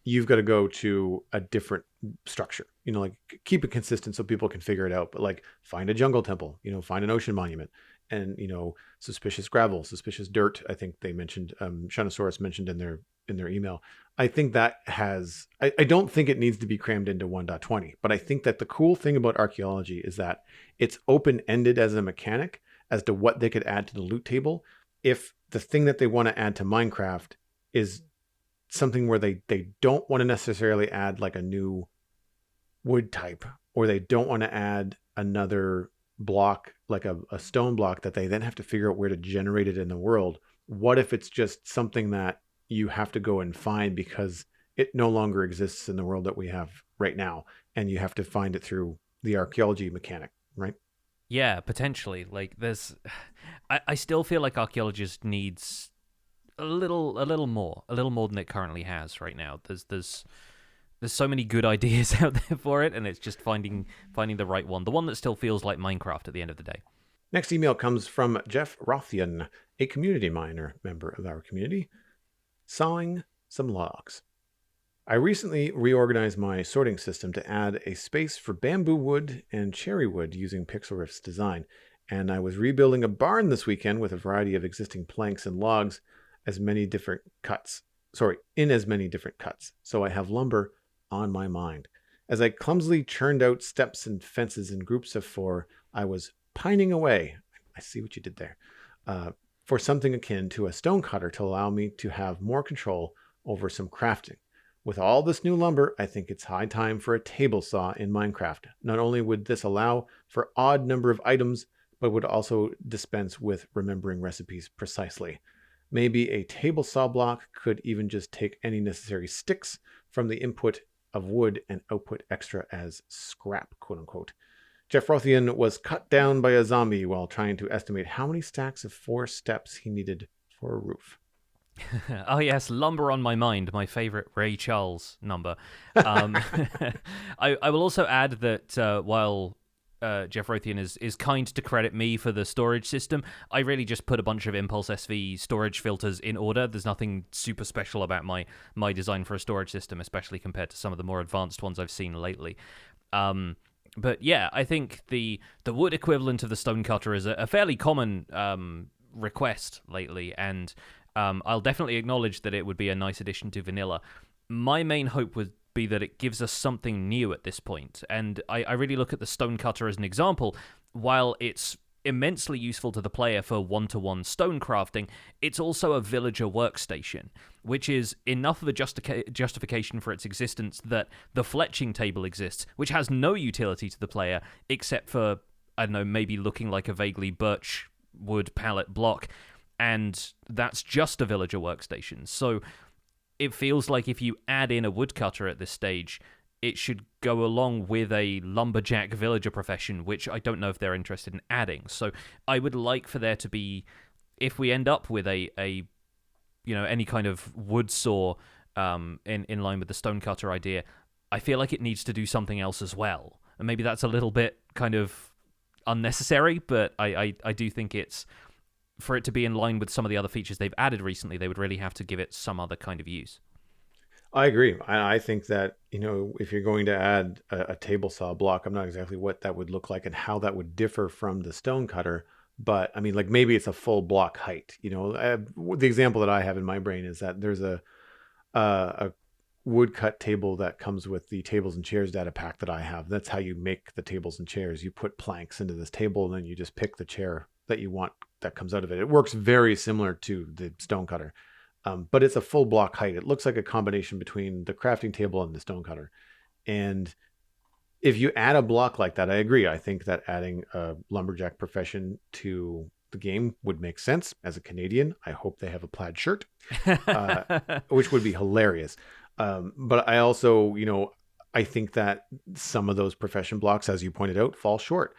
you've got to go to a different structure. You know, like, keep it consistent so people can figure it out. But like, find a jungle temple, you know, find an ocean monument, and, you know, suspicious gravel, suspicious dirt. I think they mentioned, Shinosaurus mentioned in their email. I think that has, I don't think it needs to be crammed into 1.20, but I think that the cool thing about archaeology is that it's open-ended as a mechanic as to what they could add to the loot table. If the thing that they want to add to Minecraft is something where they don't want to necessarily add like a new wood type, or they don't want to add another block, like a stone block that they then have to figure out where to generate it in the world. What if it's just something that you have to go and find because it no longer exists in the world that we have right now, and you have to find it through the archaeology mechanic, right? Yeah, potentially. Like, I still feel like archaeologist needs a little more than it currently has right now. There's so many good ideas out there for it, and it's just finding the right one, the one that still feels like Minecraft at the end of the day. Next email comes from Jeff Rothian, a community miner member of our community, sawing some logs. I recently reorganized my sorting system to add a space for bamboo wood and cherry wood using Pixel Riff's design, and I was rebuilding a barn this weekend with a variety of existing planks and logs in as many different cuts. So I have lumber on my mind. As I clumsily churned out steps and fences in groups of 4, I was pining away. I see what you did there. For something akin to a stone cutter to allow me to have more control over some crafting. With all this new lumber, I think it's high time for a table saw in Minecraft. Not only would this allow for odd number of items, but would also dispense with remembering recipes precisely. Maybe a table saw block could even just take any necessary sticks from the input of wood and output extra as scrap, quote unquote. Jeff Rothian was cut down by a zombie while trying to estimate how many stacks of 4 steps he needed for a roof. Oh yes, lumber on my mind, my favorite Ray Charles number. I will also add that while Jeff Rothian is kind to credit me for the storage system, I really just put a bunch of Impulse SV storage filters in order. There's nothing super special about my design for a storage system, especially compared to some of the more advanced ones I've seen lately. But yeah, I think the wood equivalent of the stonecutter is a fairly common request lately, and I'll definitely acknowledge that it would be a nice addition to vanilla. My main hope would be that it gives us something new at this point, and I really look at the stonecutter as an example. While it's immensely useful to the player for one-to-one stone crafting, it's also a villager workstation, which is enough of a justification for its existence that the fletching table exists, which has no utility to the player except for, I don't know, maybe looking like a vaguely birch wood pallet block, and that's just a villager workstation. So it feels like if you add in a woodcutter at this stage, it should go along with a lumberjack villager profession, which I don't know if they're interested in adding. So I would like for there to be, if we end up with a any kind of wood saw in line with the stonecutter idea, I feel like it needs to do something else as well. And maybe that's a little bit kind of unnecessary, but I do think it's, for it to be in line with some of the other features they've added recently, they would really have to give it some other kind of use. I agree. I think that, if you're going to add a table saw block, I'm not exactly what that would look like and how that would differ from the stone cutter. But I mean, like maybe it's a full block height. The example that I have in my brain is that there's a woodcut table that comes with the tables and chairs data pack that I have. That's how you make the tables and chairs. You put planks into this table, and then you just pick the chair that you want that comes out of it. It works very similar to the stone cutter. But it's a full block height. It looks like a combination between the crafting table and the stone cutter. And if you add a block like that, I agree. I think that adding a lumberjack profession to the game would make sense. As a Canadian, I hope they have a plaid shirt, which would be hilarious. But I also, I think that some of those profession blocks, as you pointed out, fall short.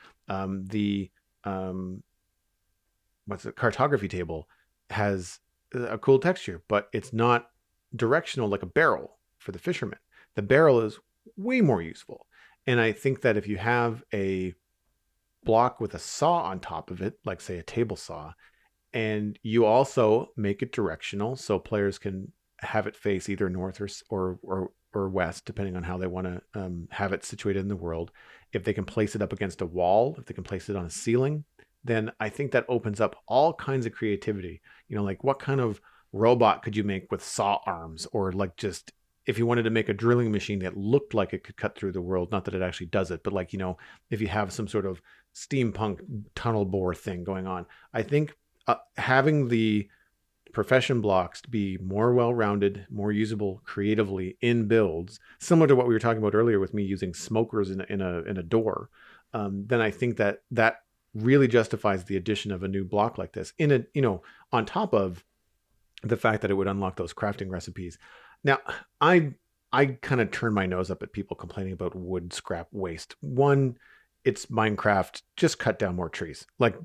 Cartography table has a cool texture, but it's not directional like a barrel for the fisherman. The barrel is way more useful. And I think that if you have a block with a saw on top of it, like say a table saw, and you also make it directional so players can have it face either north or west, depending on how they want to have it situated in the world. If they can place it up against a wall, if they can place it on a ceiling, then I think that opens up all kinds of creativity. Like what kind of robot could you make with saw arms? Or like just if you wanted to make a drilling machine that looked like it could cut through the world, not that it actually does it, but like, if you have some sort of steampunk tunnel bore thing going on, I think having the profession blocks to be more well-rounded, more usable creatively in builds, similar to what we were talking about earlier with me using smokers in a door, then I think that really justifies the addition of a new block like this on top of the fact that it would unlock those crafting recipes. Now, I kind of turn my nose up at people complaining about wood scrap waste. One, it's Minecraft. Just cut down more trees. Like,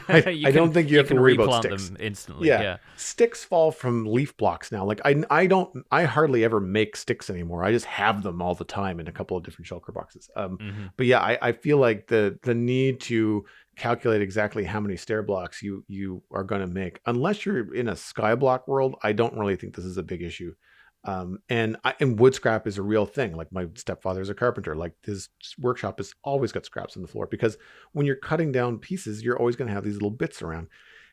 I don't think you have to worry about sticks. Them instantly. Yeah. Sticks fall from leaf blocks now. Like, I hardly ever make sticks anymore. I just have them all the time in a couple of different shulker boxes. But yeah, I feel like the need to calculate exactly how many stair blocks you are going to make, unless you're in a skyblock world, I don't really think this is a big issue. And wood scrap is a real thing. Like my stepfather's a carpenter. Like his workshop has always got scraps on the floor, because when you're cutting down pieces, you're always going to have these little bits around,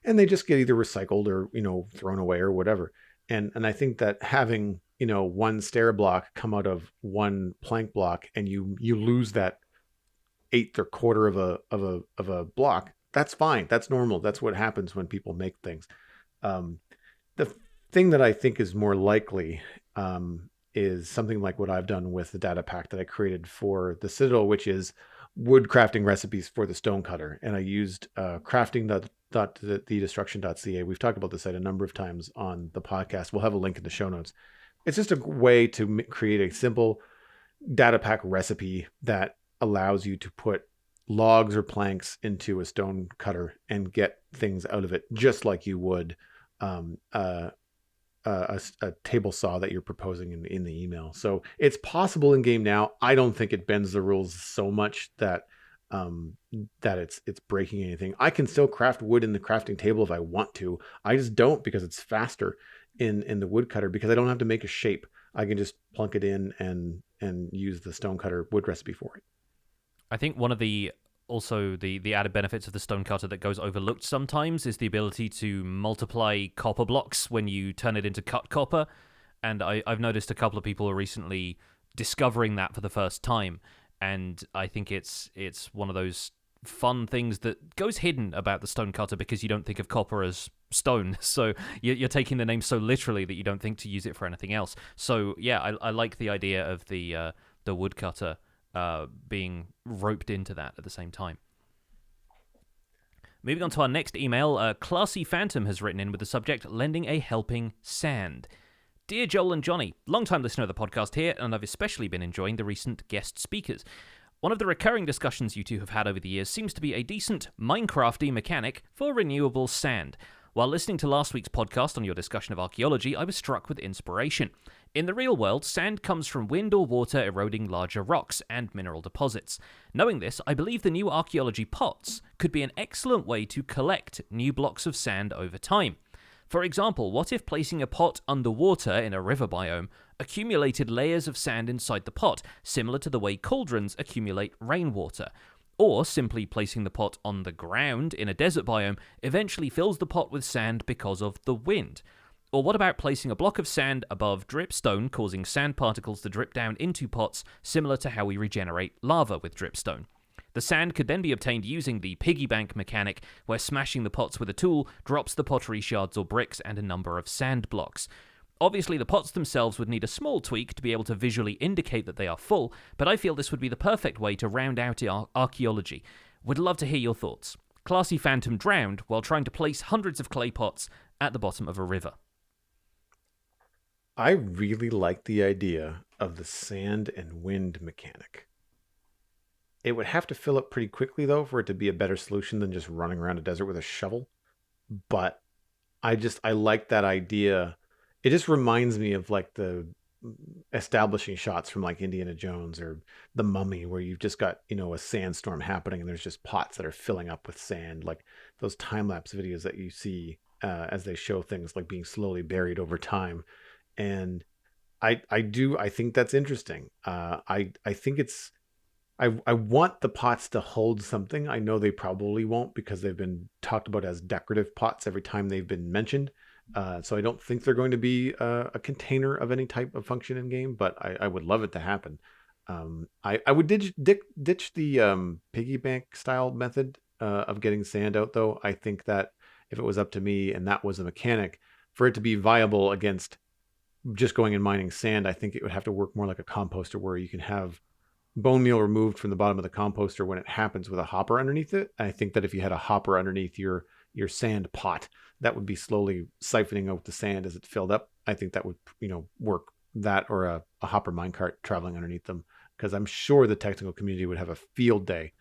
and they just get either recycled or, thrown away or whatever. And I think that having, one stair block come out of one plank block, and you lose that eighth or quarter of a block, that's fine. That's normal. That's what happens when people make things. The thing that I think is more likely is something like what I've done with the data pack that I created for the Citadel, which is wood crafting recipes for the stone cutter. And I used crafting.thedestruction.ca. We've talked about this site a number of times on the podcast. We'll have a link in the show notes. It's just a way to create a simple data pack recipe that allows you to put logs or planks into a stone cutter and get things out of it just like you would a table saw that you're proposing in the email. So it's possible in game now. I don't think it bends the rules so much that it's breaking anything. I can still craft wood in the crafting table if I want to. I just don't, because it's faster in the wood cutter, because I don't have to make a shape. I can just plunk it in and use the stone cutter wood recipe for it. I think one of the added benefits of the stone cutter that goes overlooked sometimes is the ability to multiply copper blocks when you turn it into cut copper. And I've noticed a couple of people are recently discovering that for the first time. And I think it's one of those fun things that goes hidden about the stone cutter, because you don't think of copper as stone. So you're taking the name so literally that you don't think to use it for anything else. So yeah, I like the idea of the woodcutter being roped into that at the same time. Moving on to our next email, Classy Phantom has written in with the subject, lending a helping sand. Dear Joel and Johnny, long-time listener of the podcast here, and I've especially been enjoying the recent guest speakers. One of the recurring discussions you two have had over the years seems to be a decent Minecrafty mechanic for renewable sand. While listening to last week's podcast on your discussion of archaeology, I was struck with inspiration. In the real world, sand comes from wind or water eroding larger rocks and mineral deposits. Knowing this, I believe the new archaeology pots could be an excellent way to collect new blocks of sand over time. For example, what if placing a pot underwater in a river biome accumulated layers of sand inside the pot, similar to the way cauldrons accumulate rainwater? Or simply placing the pot on the ground in a desert biome eventually fills the pot with sand because of the wind. Or what about placing a block of sand above dripstone, causing sand particles to drip down into pots, similar to how we regenerate lava with dripstone? The sand could then be obtained using the piggy bank mechanic, where smashing the pots with a tool drops the pottery shards or bricks and a number of sand blocks. Obviously, the pots themselves would need a small tweak to be able to visually indicate that they are full, but I feel this would be the perfect way to round out archaeology. Would love to hear your thoughts. Classy Phantom drowned while trying to place hundreds of clay pots at the bottom of a river. I really like the idea of the sand and wind mechanic. It would have to fill up pretty quickly, though, for it to be a better solution than just running around a desert with a shovel. But I like that idea. It just reminds me of like the establishing shots from like Indiana Jones or The Mummy, where you've just got, a sandstorm happening and there's just pots that are filling up with sand, like those time-lapse videos that you see as they show things like being slowly buried over time. And I think that's interesting. I think it's, I want the pots to hold something. I know they probably won't because they've been talked about as decorative pots every time they've been mentioned. So I don't think they're going to be a container of any type of function in game, but I would love it to happen. I would ditch the piggy bank style method of getting sand out, though. I think that if it was up to me and that was a mechanic, for it to be viable against just going and mining sand, I think it would have to work more like a composter, where you can have bone meal removed from the bottom of the composter when it happens with a hopper underneath it. I think that if you had a hopper underneath your sand pot, that would be slowly siphoning out the sand as it filled up. I think that would, work, that or a hopper minecart traveling underneath them, because I'm sure the technical community would have a field day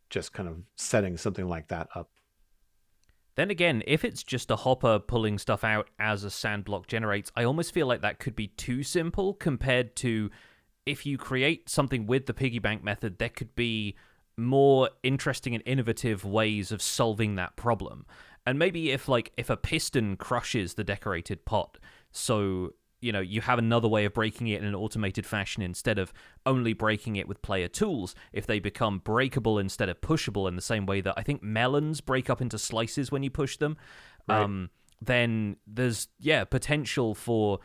just kind of setting something like that up. Then again, if it's just a hopper pulling stuff out as a sand block generates, I almost feel like that could be too simple compared to if you create something with the piggy bank method, there could be more interesting and innovative ways of solving that problem. And maybe if a piston crushes the decorated pot, so you have another way of breaking it in an automated fashion instead of only breaking it with player tools. If they become breakable instead of pushable in the same way that I think melons break up into slices when you push them, right, then there's potential for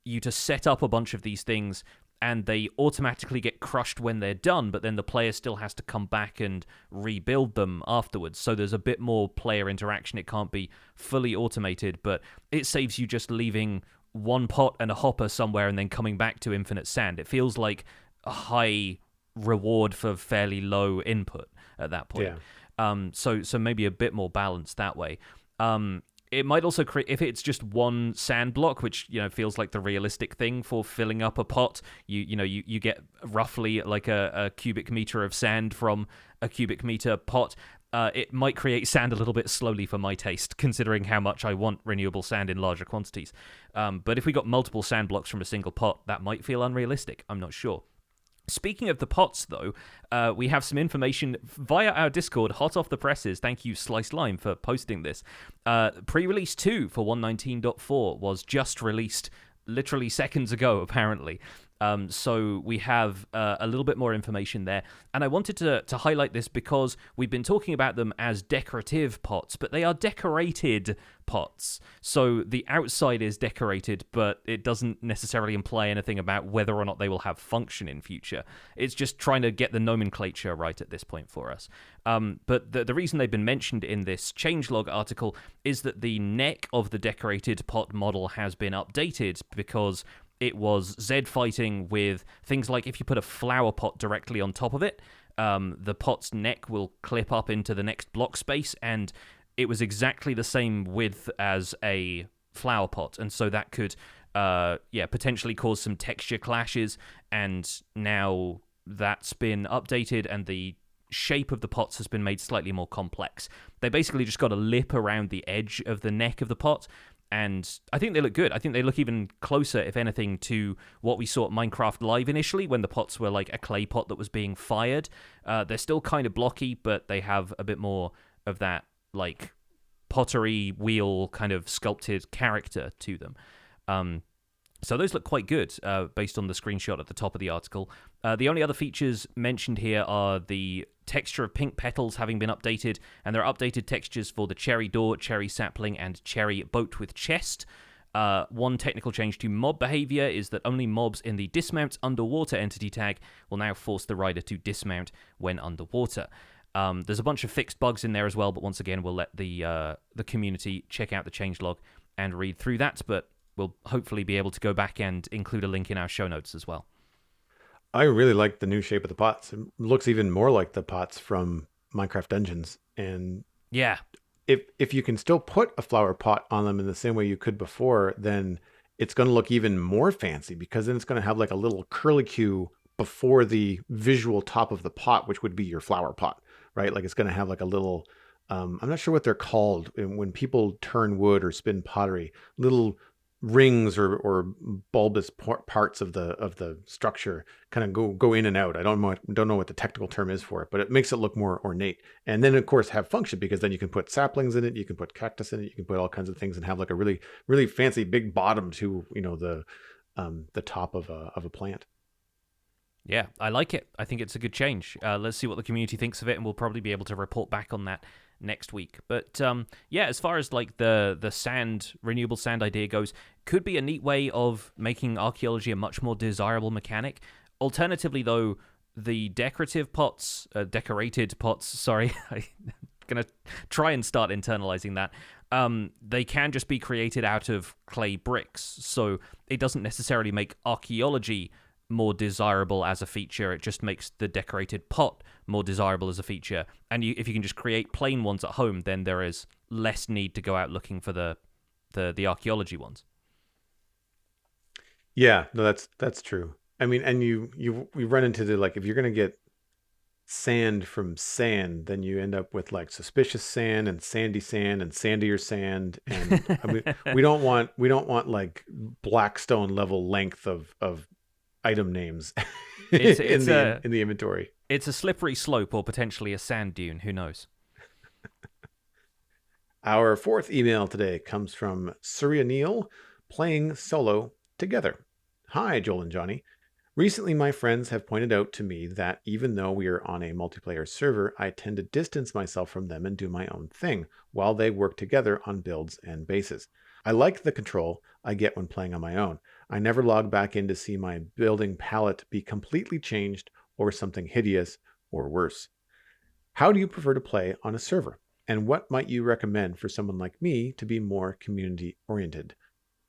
you to set up a bunch of these things and they automatically get crushed when they're done, but then the player still has to come back and rebuild them afterwards. So there's a bit more player interaction. It can't be fully automated, but it saves you just leaving one pot and a hopper somewhere and then coming back to infinite sand. It feels like a high reward for fairly low input at that point. Yeah. So maybe a bit more balanced that way. It might also create, if it's just one sand block, which feels like the realistic thing for filling up a pot. You get roughly like a cubic meter of sand from a cubic meter pot. It might create sand a little bit slowly for my taste, considering how much I want renewable sand in larger quantities. But if we got multiple sand blocks from a single pot, that might feel unrealistic. I'm not sure. Speaking of the pots, though, we have some information via our Discord, hot off the presses. Thank you, Sliced Lime, for posting this. Pre-release 2 for 1.19.4 was just released literally seconds ago, apparently. So we have a little bit more information there. And I wanted to highlight this because we've been talking about them as decorative pots, but they are decorated pots. So the outside is decorated, but it doesn't necessarily imply anything about whether or not they will have function in future. It's just trying to get the nomenclature right at this point for us. But the reason they've been mentioned in this changelog article is that the neck of the decorated pot model has been updated because it was Zed fighting with things like if you put a flower pot directly on top of it, the pot's neck will clip up into the next block space, and it was exactly the same width as a flower pot, and so that could potentially cause some texture clashes. And now that's been updated, and the shape of the pots has been made slightly more complex. They basically just got a lip around the edge of the neck of the pot, and I think they look good. I think they look even closer, if anything, to what we saw at Minecraft Live initially, when the pots were like a clay pot that was being fired. They're still kind of blocky, but they have a bit more of that like pottery wheel kind of sculpted character to them. So those look quite good, based on the screenshot at the top of the article. The only other features mentioned here are the texture of pink petals having been updated, and there are updated textures for the cherry door, cherry sapling, and cherry boat with chest. One technical change to mob behavior is that only mobs in the dismount underwater entity tag will now force the rider to dismount when underwater. There's a bunch of fixed bugs in there as well, but once again, we'll let the community check out the changelog and read through that, but we'll hopefully be able to go back and include a link in our show notes as well. I really like the new shape of the pots. It looks even more like the pots from Minecraft Dungeons. And yeah, if you can still put a flower pot on them in the same way you could before, then it's going to look even more fancy, because then it's going to have like a little curlicue before the visual top of the pot, which would be your flower pot, right? Like it's going to have like a little, I'm not sure what they're called when people turn wood or spin pottery, little rings or bulbous parts of the structure kind of go in and out. I don't know what the technical term is for it, but it makes it look more ornate. And then of course have function, because then you can put saplings in it, you can put cactus in it, you can put all kinds of things and have like a really, really fancy big bottom to, the top of a plant. Yeah, I like it. I think it's a good change. Let's see what the community thinks of it, and we'll probably be able to report back on that next week. But as far as like the sand, renewable sand idea goes, could be a neat way of making archaeology a much more desirable mechanic. Alternatively, though, the decorated pots, I'm gonna try and start internalizing that. They can just be created out of clay bricks, so it doesn't necessarily make archaeology more desirable as a feature. It just makes the decorated pot more desirable as a feature. And if you can just create plain ones at home, then there is less need to go out looking for the archaeology ones. Yeah, no, that's true. I mean, and we run into the, like, if you're gonna get sand from sand, then you end up with like suspicious sand and sandier sand, and I mean, we don't want like Blackstone level length of item names in the inventory. It's a slippery slope, or potentially a sand dune. Who knows? Our fourth email today comes from Surya Neal, playing solo together. Hi, Joel and Johnny. Recently, my friends have pointed out to me that even though we are on a multiplayer server, I tend to distance myself from them and do my own thing while they work together on builds and bases. I like the control I get when playing on my own. I never log back in to see my building palette be completely changed or something hideous or worse. How do you prefer to play on a server? And what might you recommend for someone like me to be more community-oriented?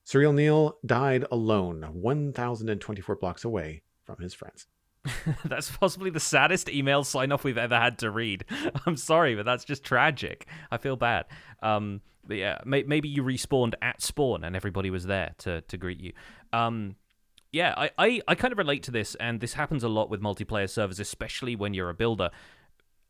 Surreal Neil died alone, 1,024 blocks away from his friends. That's possibly the saddest email sign-off we've ever had to read. I'm sorry, but that's just tragic. I feel bad. But yeah, maybe you respawned at spawn and everybody was there to greet you. I kind of relate to this, and this happens a lot with multiplayer servers, especially when you're a builder.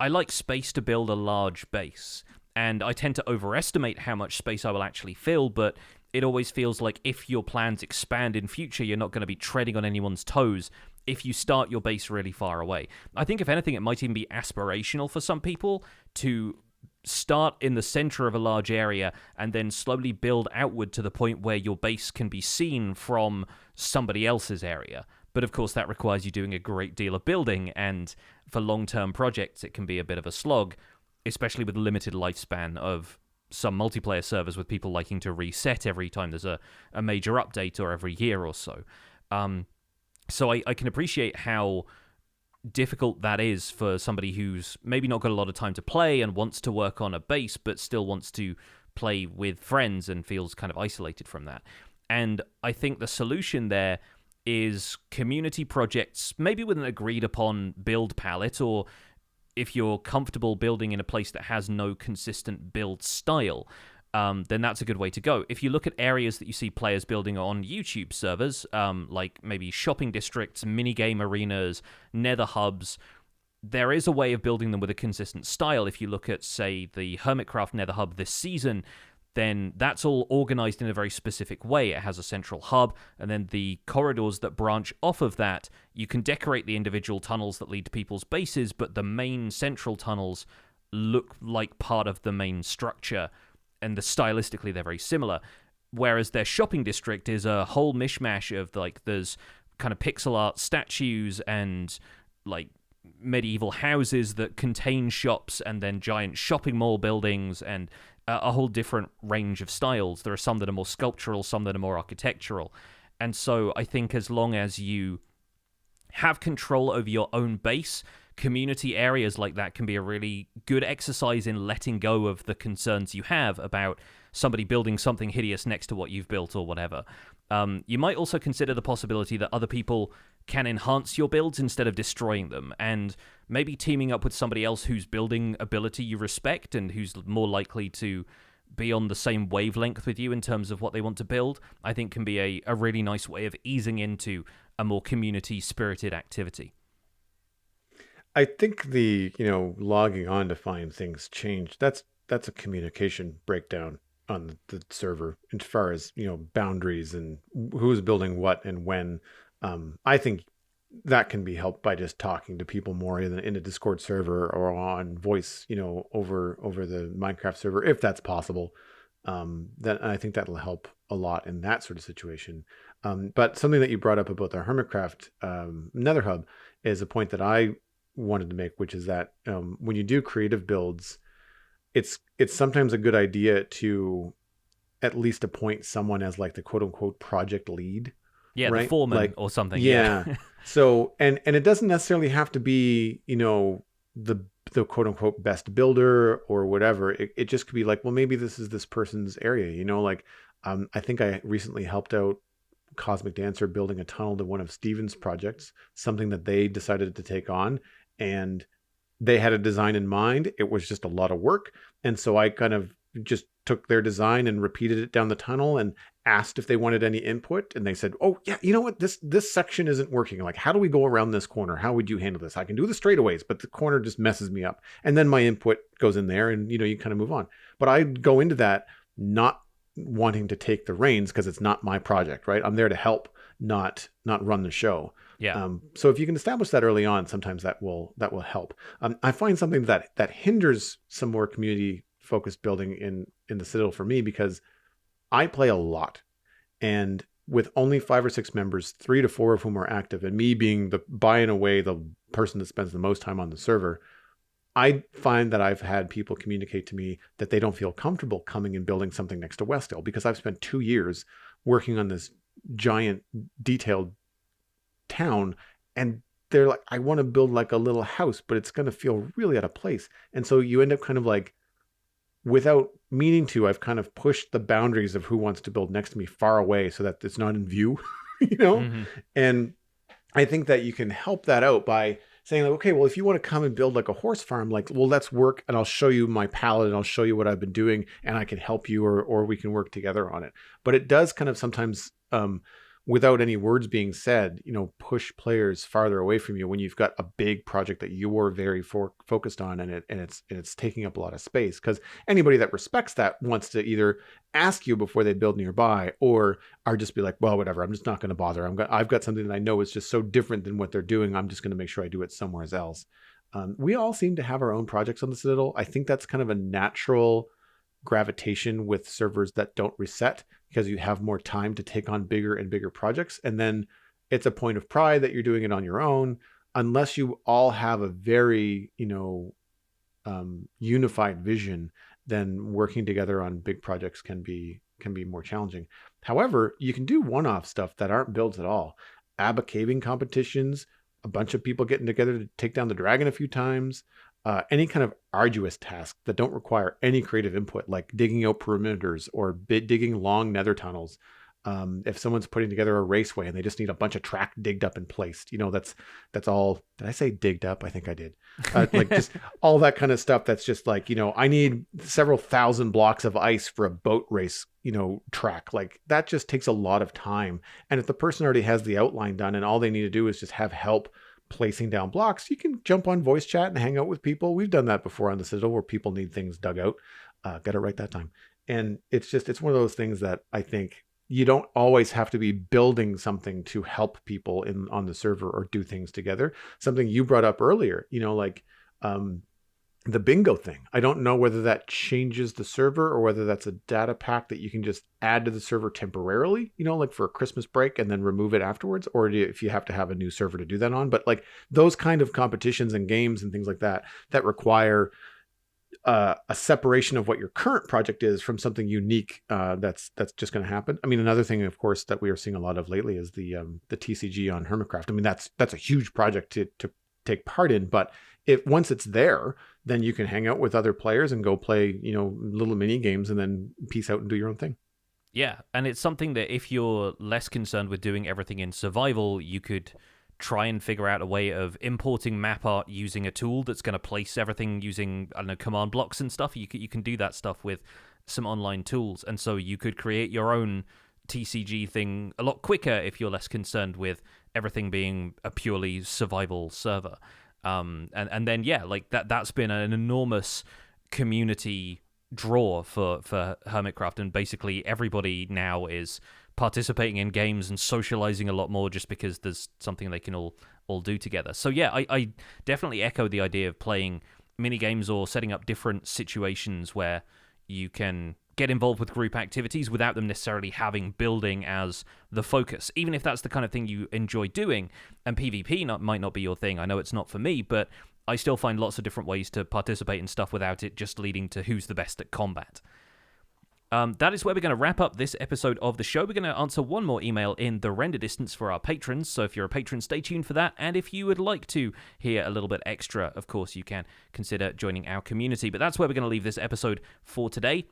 I like space to build a large base, and I tend to overestimate how much space I will actually fill, but it always feels like if your plans expand in future, you're not going to be treading on anyone's toes if you start your base really far away. I think, if anything, it might even be aspirational for some people to start in the center of a large area and then slowly build outward to the point where your base can be seen from somebody else's area. But of course, that requires you doing a great deal of building, and for long-term projects, it can be a bit of a slog, especially with the limited lifespan of some multiplayer servers, with people liking to reset every time there's a major update or every year or so. So I can appreciate how difficult that is for somebody who's maybe not got a lot of time to play and wants to work on a base, but still wants to play with friends and feels kind of isolated from that. And I think the solution there is community projects, maybe with an agreed upon build palette, or if you're comfortable building in a place that has no consistent build style, then that's a good way to go. If you look at areas that you see players building on YouTube servers, like maybe shopping districts, minigame arenas, nether hubs, there is a way of building them with a consistent style. If you look at, say, the Hermitcraft nether hub this season, then that's all organized in a very specific way. It has a central hub, and then the corridors that branch off of that, you can decorate the individual tunnels that lead to people's bases, but the main central tunnels look like part of the main structure, and stylistically they're very similar. Whereas their shopping district is a whole mishmash of, like, there's kind of pixel art statues and, like, medieval houses that contain shops, and then giant shopping mall buildings, and a whole different range of styles. There are some that are more sculptural, some that are more architectural. And so I think as long as you have control over your own base, community areas like that can be a really good exercise in letting go of the concerns you have about somebody building something hideous next to what you've built or whatever. You might also consider the possibility that other people can enhance your builds instead of destroying them, and maybe teaming up with somebody else whose building ability you respect and who's more likely to be on the same wavelength with you in terms of what they want to build, I think can be a really nice way of easing into a more community-spirited activity. I think the, logging on to find things changed. That's a communication breakdown on the server as far as, boundaries and who's building what and when. I think that can be helped by just talking to people more in a Discord server or on voice, over the Minecraft server, if that's possible. Then I think that'll help a lot in that sort of situation. But something that you brought up about the Hermitcraft Nether Hub is a point that I wanted to make, which is that when you do creative builds, it's sometimes a good idea to at least appoint someone as, like, the quote unquote project lead. Yeah, right? the foreman, like, or something. Yeah. So, and it doesn't necessarily have to be, the quote unquote best builder or whatever. It just could be like, well, maybe this is this person's area, like, I think I recently helped out Cosmic Dancer building a tunnel to one of Steven's projects, something that they decided to take on, and they had a design in mind. It was just a lot of work. And so I kind of just took their design and repeated it down the tunnel and asked if they wanted any input. And they said, oh yeah, you know what? This section isn't working. Like, how do we go around this corner? How would you handle this? I can do the straightaways, but the corner just messes me up. And then my input goes in there and, you kind of move on. But I go into that not wanting to take the reins because it's not my project, right? I'm there to help, not run the show. Yeah. So if you can establish that early on, sometimes that will help. I find something that hinders some more community focused building in the Citadel for me, because I play a lot, and with only 5 or 6 members, 3 to 4 of whom are active, and me being by and away the person that spends the most time on the server, I find that I've had people communicate to me that they don't feel comfortable coming and building something next to Westdale, because I've spent 2 years working on this giant detailed town, and they're like, I want to build like a little house, but it's going to feel really out of place. And so you end up kind of like, without meaning to, I've kind of pushed the boundaries of who wants to build next to me far away so that it's not in view, Mm-hmm. And I think that you can help that out by saying, like, okay, well, if you want to come and build like a horse farm, like, well, let's work, and I'll show you my palette and I'll show you what I've been doing, and I can help you, or we can work together on it. But it does kind of sometimes, without any words being said, push players farther away from you when you've got a big project that you're very focused on, and it's taking up a lot of space. Because anybody that respects that wants to either ask you before they build nearby, or are just be like, well, whatever, I'm just not going to bother. I've got something that I know is just so different than what they're doing. I'm just going to make sure I do it somewhere else. We all seem to have our own projects on the Citadel. I think that's kind of a natural gravitation with servers that don't reset, because you have more time to take on bigger and bigger projects. And then it's a point of pride that you're doing it on your own, unless you all have a very, unified vision. Then working together on big projects can be more challenging. However, you can do one-off stuff that aren't builds at all. Abba caving competitions, a bunch of people getting together to take down the dragon a few times, any kind of arduous task that don't require any creative input, like digging out perimeters or digging long nether tunnels. If someone's putting together a raceway and they just need a bunch of track digged up and placed, that's all. Did I say digged up? I think I did. Like just all that kind of stuff. That's just like, I need several thousand blocks of ice for a boat race, track. Like that just takes a lot of time. And if the person already has the outline done and all they need to do is just have help placing down blocks, you can jump on voice chat and hang out with people. We've done that before on the Citadel where people need things dug out. Got it right that time. And it's one of those things that I think you don't always have to be building something to help people on the server or do things together. Something you brought up earlier, the bingo thing. I don't know whether that changes the server or whether that's a data pack that you can just add to the server temporarily, like for a Christmas break and then remove it afterwards, or if you have to have a new server to do that on. But like those kind of competitions and games and things like that require a separation of what your current project is from something unique that's just going to happen. I mean, another thing, of course, that we are seeing a lot of lately is the TCG on Hermitcraft. I mean, that's a huge project to take part in, but once it's there, then you can hang out with other players and go play, little mini games and then peace out and do your own thing. Yeah, and it's something that if you're less concerned with doing everything in survival, you could try and figure out a way of importing map art using a tool that's going to place everything using, I don't know, command blocks and stuff. You can do that stuff with some online tools. And so you could create your own TCG thing a lot quicker if you're less concerned with everything being a purely survival server. And then, yeah, like that's been an enormous community draw for Hermitcraft. And basically everybody now is participating in games and socializing a lot more just because there's something they can all do together. So yeah, I definitely echo the idea of playing mini games or setting up different situations where you can get involved with group activities without them necessarily having building as the focus, even if that's the kind of thing you enjoy doing. And PvP might not be your thing. I know it's not for me, but I still find lots of different ways to participate in stuff without it just leading to who's the best at combat. That is where we're going to wrap up this episode of the show. We're going to answer one more email in the render distance for our patrons, so if you're a patron, stay tuned for that, and if you would like to hear a little bit extra, of course, you can consider joining our community. But that's where we're going to leave this episode for today.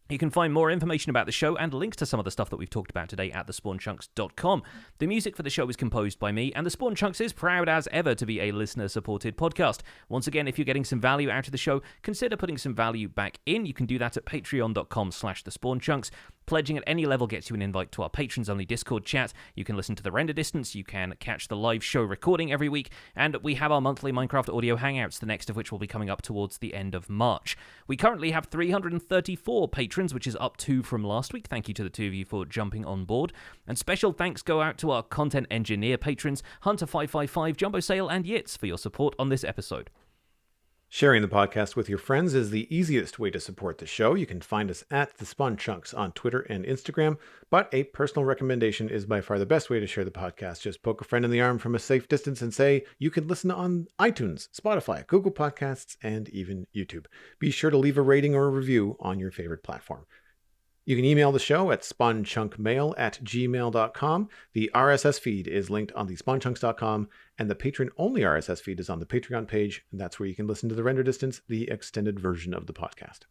You can find more information about the show and links to some of the stuff that we've talked about today at thespawnchunks.com. The music for the show is composed by me, and The Spawn Chunks is proud as ever to be a listener-supported podcast. Once again, if you're getting some value out of the show, consider putting some value back in. You can do that at patreon.com/thespawnchunks. Pledging at any level gets you an invite to our patrons-only Discord chat. You can listen to the render distance, you can catch the live show recording every week, and we have our monthly Minecraft audio hangouts, the next of which will be coming up towards the end of March. We currently have 334 patrons, which is up 2 from last week. Thank you to the two of you for jumping on board. And special thanks go out to our content engineer patrons, Hunter555, Jumbo Sale, and Yitz for your support on this episode. Sharing the podcast with your friends is the easiest way to support the show. You can find us at The Spawn Chunks on Twitter and Instagram, but a personal recommendation is by far the best way to share the podcast. Just poke a friend in the arm from a safe distance and say you can listen on iTunes, Spotify, Google Podcasts, and even YouTube. Be sure to leave a rating or a review on your favorite platform. You can email the show at spawnchunkmail@gmail.com. The RSS feed is linked on the spawnchunks.com, and the patron-only RSS feed is on the Patreon page, and that's where you can listen to the render distance, the extended version of the podcast.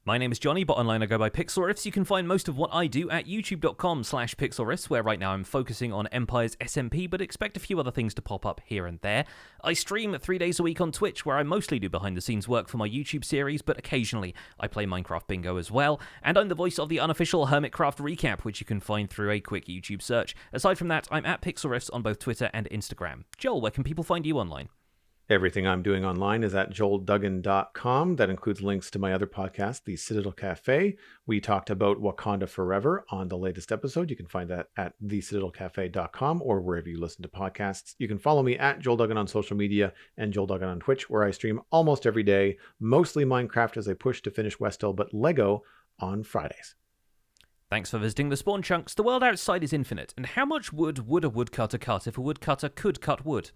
My name is Johnny, but online I go by Pixelriffs. You can find most of what I do at youtube.com/Pixelriffs, where right now I'm focusing on Empire's SMP, but expect a few other things to pop up here and there. I stream 3 days a week on Twitch, where I mostly do behind-the-scenes work for my YouTube series, but occasionally I play Minecraft Bingo as well. And I'm the voice of the unofficial Hermitcraft Recap, which you can find through a quick YouTube search. Aside from that, I'm at Pixelriffs on both Twitter and Instagram. Joel, where can people find you online? Everything I'm doing online is at joelduggan.com. That includes links to my other podcast, The Citadel Cafe. We talked about Wakanda Forever on the latest episode. You can find that at thecitadelcafe.com or wherever you listen to podcasts. You can follow me at Joel Duggan on social media and Joel Duggan on Twitch, where I stream almost every day, mostly Minecraft as I push to finish Westhill, but Lego on Fridays. Thanks for visiting the Spawn Chunks. The world outside is infinite, and how much wood would a woodcutter cut if a woodcutter could cut wood?